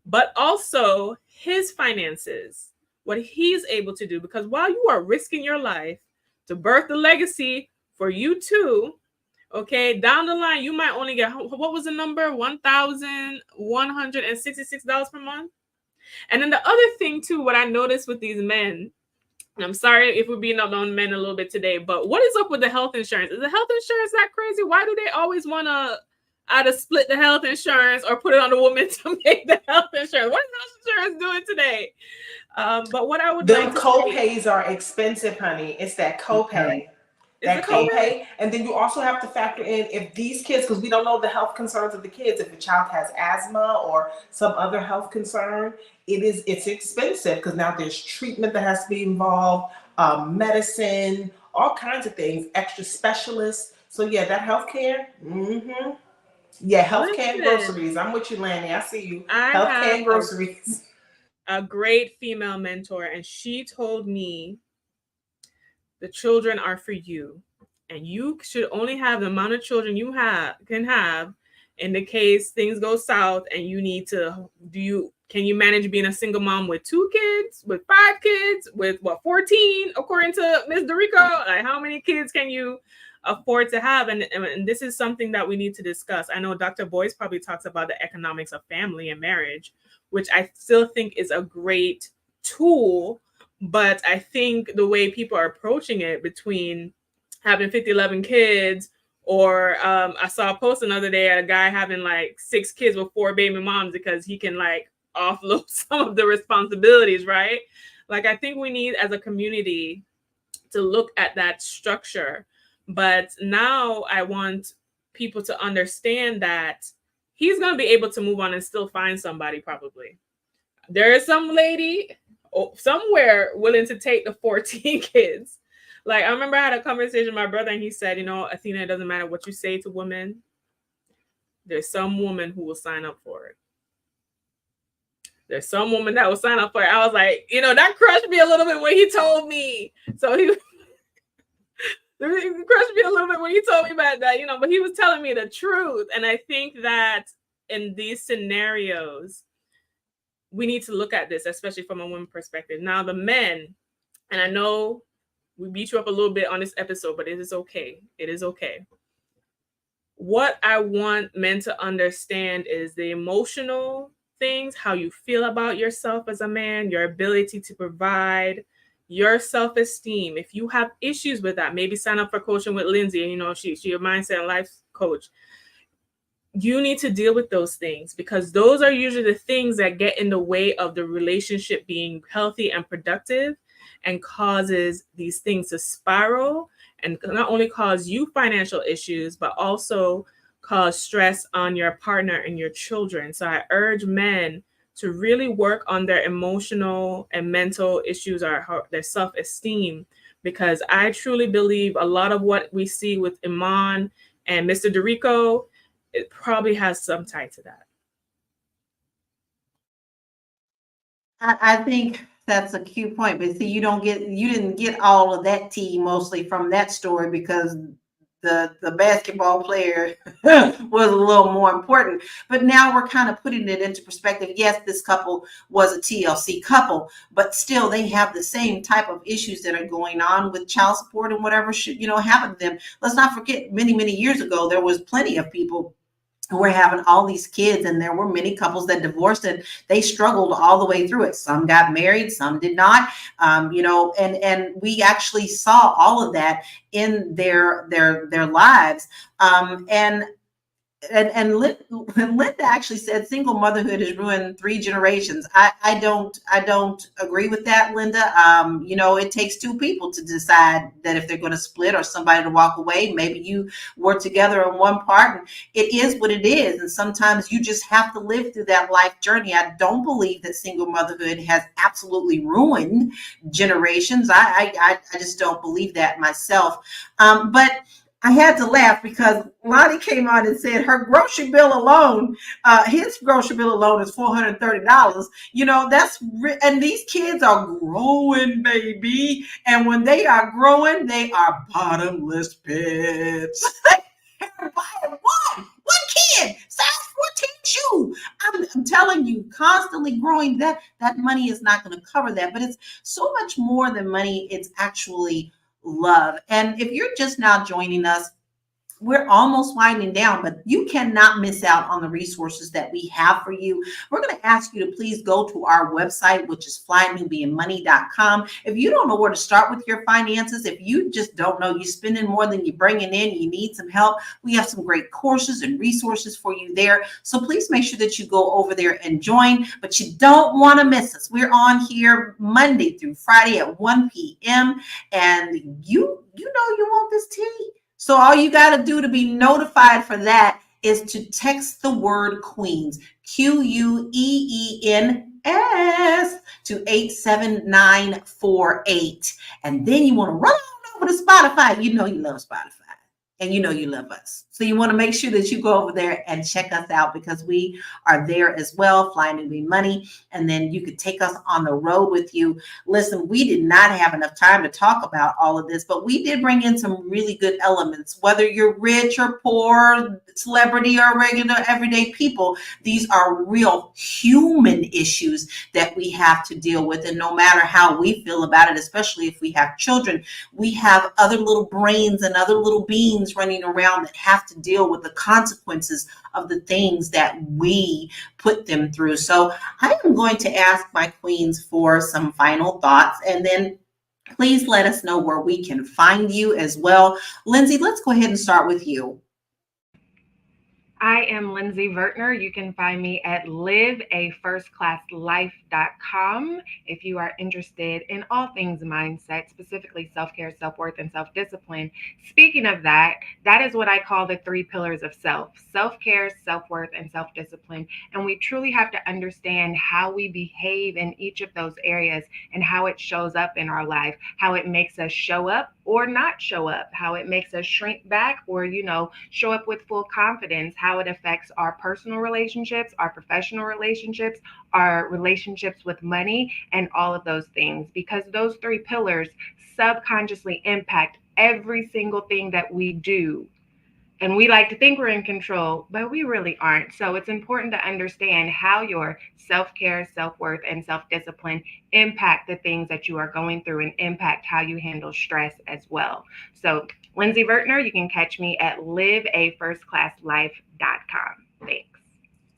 But also his finances, what he's able to do. Because while you are risking your life to birth the legacy for you too, okay, down the line, you might only get, what was the number? $1,166 per month. And then the other thing too, what I noticed with these men, and I'm sorry if we're being up on men a little bit today, but what is up with the health insurance? Is the health insurance that crazy? Why do they always want to either split the health insurance or put it on the woman to make the health insurance? What is health insurance doing today? But what I would them co-pays are expensive, honey. It's that copay. That copay, and then you also have to factor in if these kids, because we don't know the health concerns of the kids. If a child has asthma or some other health concern, it's expensive, because now there's treatment that has to be involved, medicine, all kinds of things, extra specialists. So yeah, that healthcare. Mm-hmm. Yeah, healthcare and groceries. I'm with you, Lanny. I see you. Healthcare and groceries. A great female mentor, and she told me, the children are for you, and you should only have the amount of children you can have in the case things go south and you need to can you manage being a single mom with 2 kids, with 5 kids, with 14 according to Ms. Derrico? Like, how many kids can you afford to have? And this is something that we need to discuss. I know Dr. Boyce probably talks about the economics of family and marriage, which I still think is a great tool. But I think the way people are approaching it, between having 11 kids, or I saw a post another day at a guy having like 6 kids with 4 baby moms because he can like offload some of the responsibilities, right? Like, I think we need as a community to look at that structure. But now I want people to understand that he's going to be able to move on and still find somebody probably. There is some lady somewhere willing to take the 14 kids. Like, I remember I had a conversation with my brother, and he said, Athena, it doesn't matter what you say to women. There's some woman who will sign up for it. There's some woman that will sign up for it. I was like, that crushed me a little bit when he told me. So It crushed me a little bit when he told me about that, but he was telling me the truth. And I think that in these scenarios, we need to look at this, especially from a woman perspective. Now, the men, and I know we beat you up a little bit on this episode, but it is okay. It is okay. What I want men to understand is the emotional things, how you feel about yourself as a man, your ability to provide, your self-esteem. If you have issues with that, maybe sign up for coaching with Lindsay. She's your mindset and life coach. You need to deal with those things, because those are usually the things that get in the way of the relationship being healthy and productive, and causes these things to spiral and not only cause you financial issues, but also cause stress on your partner and your children. So I urge men to really work on their emotional and mental issues, or their self-esteem, because I truly believe a lot of what we see with Iman and Mr. Dorico, it probably has some tie to that. I think that's a cute point, but see, you didn't get all of that tea mostly from that story, because the basketball player was a little more important. But now we're kind of putting it into perspective. Yes, this couple was a TLC couple, but still they have the same type of issues that are going on with child support and whatever should happen to them. Let's not forget, many years ago there was plenty of people who were having all these kids, and there were many couples that divorced, and they struggled all the way through it. Some got married, some did not, and we actually saw all of that in their lives. And Linda actually said single motherhood has ruined 3 generations. I don't agree with that, Linda. It takes 2 people to decide that if they're going to split, or somebody to walk away. Maybe you were together in one part, and it is what it is. And sometimes you just have to live through that life journey. I don't believe that single motherhood has absolutely ruined generations. I just don't believe that myself. But I had to laugh because Lonnie came on and said her grocery bill alone, his grocery bill alone is $430. And these kids are growing, baby. And when they are growing, they are bottomless pits. One kid, size 14 shoe. I'm telling you, constantly growing, that money is not going to cover that. But it's so much more than money. It's actually love. And if you're just now joining us, we're almost winding down, but you cannot miss out on the resources that we have for you. We're going to ask you to please go to our website, which is flynubianmoney.com. If you don't know where to start with your finances, if you just don't know, you're spending more than you're bringing in, you need some help, we have some great courses and resources for you there. So please make sure that you go over there and join, but you don't want to miss us. We're on here Monday through Friday at 1 p.m. And you want this tea. So all you got to do to be notified for that is to text the word Queens, QUEENS, to 87948. And then you want to run on over to Spotify. You know you love Spotify. And you know you love us. So you want to make sure that you go over there and check us out, because we are there as well, Fly Nubian Money. And then you could take us on the road with you. Listen, we did not have enough time to talk about all of this, but we did bring in some really good elements. Whether you're rich or poor, celebrity or regular everyday people, these are real human issues that we have to deal with. And no matter how we feel about it, especially if we have children, we have other little brains and other little beings running around that have to deal with the consequences of the things that we put them through. So I am going to ask my queens for some final thoughts, and then please let us know where we can find you as well. Lindsay, let's go ahead and start with you. I am Lindsay Vertner. You can find me at liveafirstclasslife.com if you are interested in all things mindset, specifically self-care, self-worth, and self-discipline. Speaking of that, that is what I call the 3 pillars of self-care, self-worth, and self-discipline. And we truly have to understand how we behave in each of those areas and how it shows up in our life, how it makes us show up or not show up, how it makes us shrink back or, show up with full confidence, how it affects our personal relationships, our professional relationships, our relationships with money, and all of those things, because those 3 pillars subconsciously impact every single thing that we do. And we like to think we're in control, but we really aren't. So it's important to understand how your self-care, self-worth, and self-discipline impact the things that you are going through and impact how you handle stress as well. So Lindsay Vertner, you can catch me at liveafirstclasslife.com. Thanks.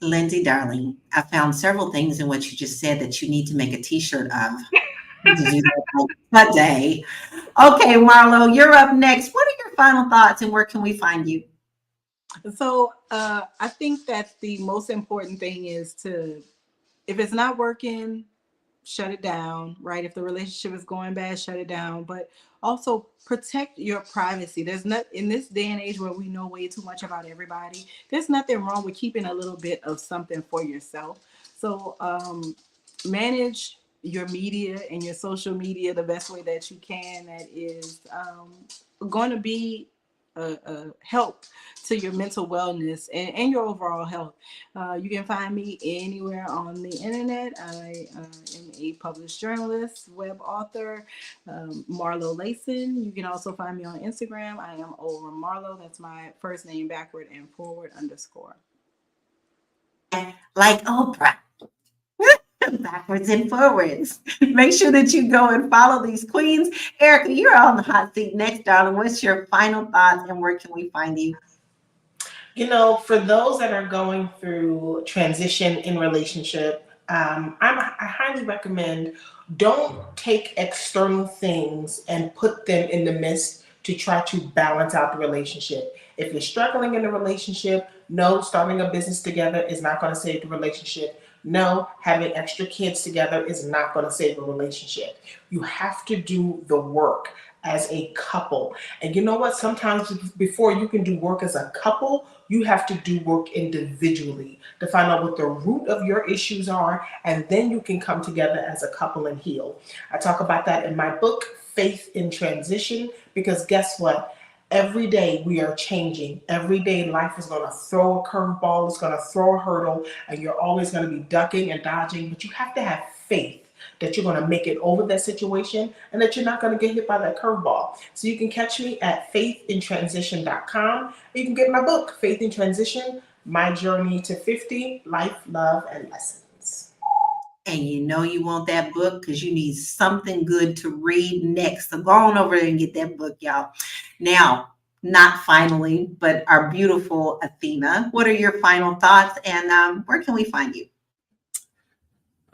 Lindsay, darling, I found several things in what you just said that you need to make a t-shirt of. Today. Okay, Marlo, you're up next. What are your final thoughts and where can we find you? So I think that the most important thing is to, if it's not working, shut it down, right? If the relationship is going bad, shut it down. But also protect your privacy. There's not, in this day and age where we know way too much about everybody, there's nothing wrong with keeping a little bit of something for yourself. So manage your media and your social media the best way that you can. That is going to be a help to your mental wellness and your overall health. You can find me anywhere on the internet. I am a published journalist, web author, Marlo Layson. You can also find me on Instagram. I am Over Marlo. That's my first name backward and forward _ Like Oprah. Backwards and forwards. Make sure that you go and follow these queens. Erica, you're on the hot seat next, darling. What's your final thoughts and where can we find you? You know, for those that are going through transition in relationship, I highly recommend don't take external things and put them in the midst to try to balance out the relationship. If you're struggling in a relationship, no, starting a business together is not going to save the relationship. No, having extra kids together is not going to save a relationship. You have to do the work as a couple. And you know what? Sometimes before you can do work as a couple, you have to do work individually to find out what the root of your issues are, and then you can come together as a couple and heal. I talk about that in my book, Faith in Transition, because guess what? Every day we are changing. Every day life is going to throw a curveball, it's going to throw a hurdle, and you're always going to be ducking and dodging, but you have to have faith that you're going to make it over that situation and that you're not going to get hit by that curveball. So you can catch me at faithintransition.com. You can get my book, Faith in Transition, My Journey to 50, Life, Love, and Lessons. And you know you want that book because you need something good to read next. So go on over there and get that book, y'all. Now, not finally, but our beautiful Athena, what are your final thoughts and where can we find you?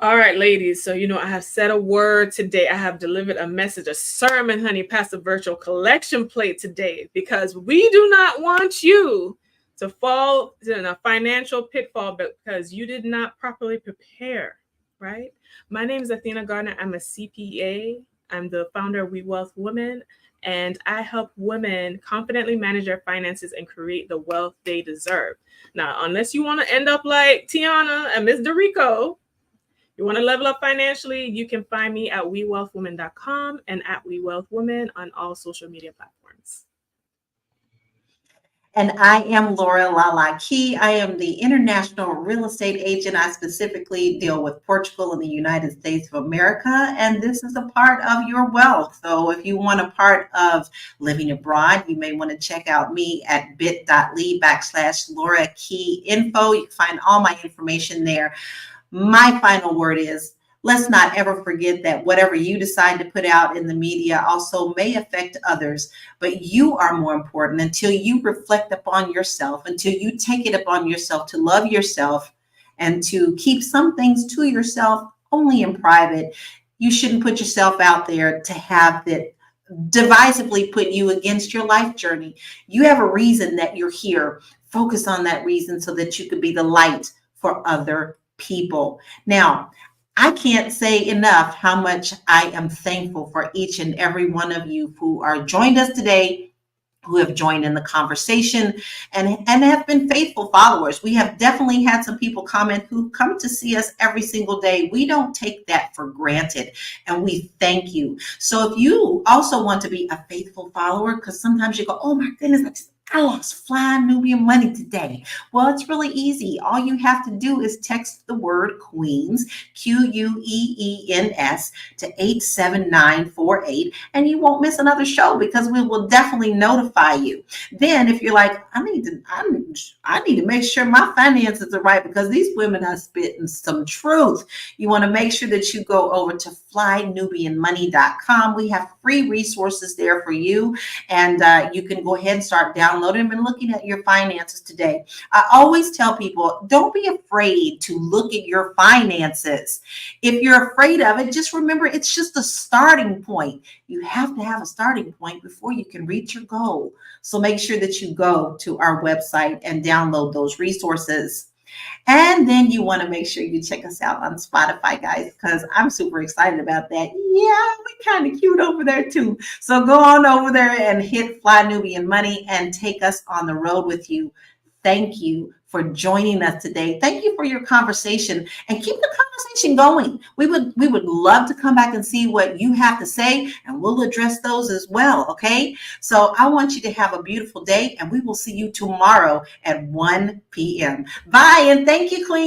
All right, ladies. So, I have said a word today. I have delivered a message, a sermon, honey, past the virtual collection plate today, because we do not want you to fall in a financial pitfall because you did not properly prepare, right? My name is Athena Gardner. I'm a CPA. I'm the founder of We Wealth Women, and I help women confidently manage their finances and create the wealth they deserve. Now, unless you want to end up like Tiana and Miss Dorico, you want to level up financially, you can find me at wewealthwomen.com and at wewealthwomen on all social media platforms. And I am Laura Lala Key. I am the international real estate agent. I specifically deal with Portugal and the United States of America. And this is a part of your wealth. So if you want a part of living abroad, you may want to check out me at bit.ly/Laura Key Info. You can find all my information there. My final word is, let's not ever forget that whatever you decide to put out in the media also may affect others, but you are more important until you reflect upon yourself, until you take it upon yourself to love yourself and to keep some things to yourself only in private. You shouldn't put yourself out there to have that divisively put you against your life journey. You have a reason that you're here. Focus on that reason so that you could be the light for other people. Now, I can't say enough how much I am thankful for each and every one of you who are joined us today, who have joined in the conversation and have been faithful followers. We have definitely had some people comment who come to see us every single day. We don't take that for granted, and we thank you. So if you also want to be a faithful follower, because sometimes you go, oh my goodness, I lost Fly Nubian Money today. Well, it's really easy. All you have to do is text the word Queens, Queens, to 87948, and you won't miss another show because we will definitely notify you. Then, if you're like, I need to make sure my finances are right because these women are spitting some truth. You want to make sure that you go over to flynubianmoney.com. We have free resources there for you, and you can go ahead and start downloading them and looking at your finances today. I always tell people, don't be afraid to look at your finances. If you're afraid of it, just remember it's just a starting point. You have to have a starting point before you can reach your goal. So make sure that you go to our website and download those resources. And then you want to make sure you check us out on Spotify, guys, because I'm super excited about that. Yeah, we kind of cute over there too. So go on over there and hit Fly Nubian Money and take us on the road with you. Thank you for joining us today. Thank you for your conversation, and keep the conversation going. We would love to come back and see what you have to say, and we'll address those as well. Okay. So I want you to have a beautiful day, and we will see you tomorrow at 1 p.m. Bye. And thank you, Queen.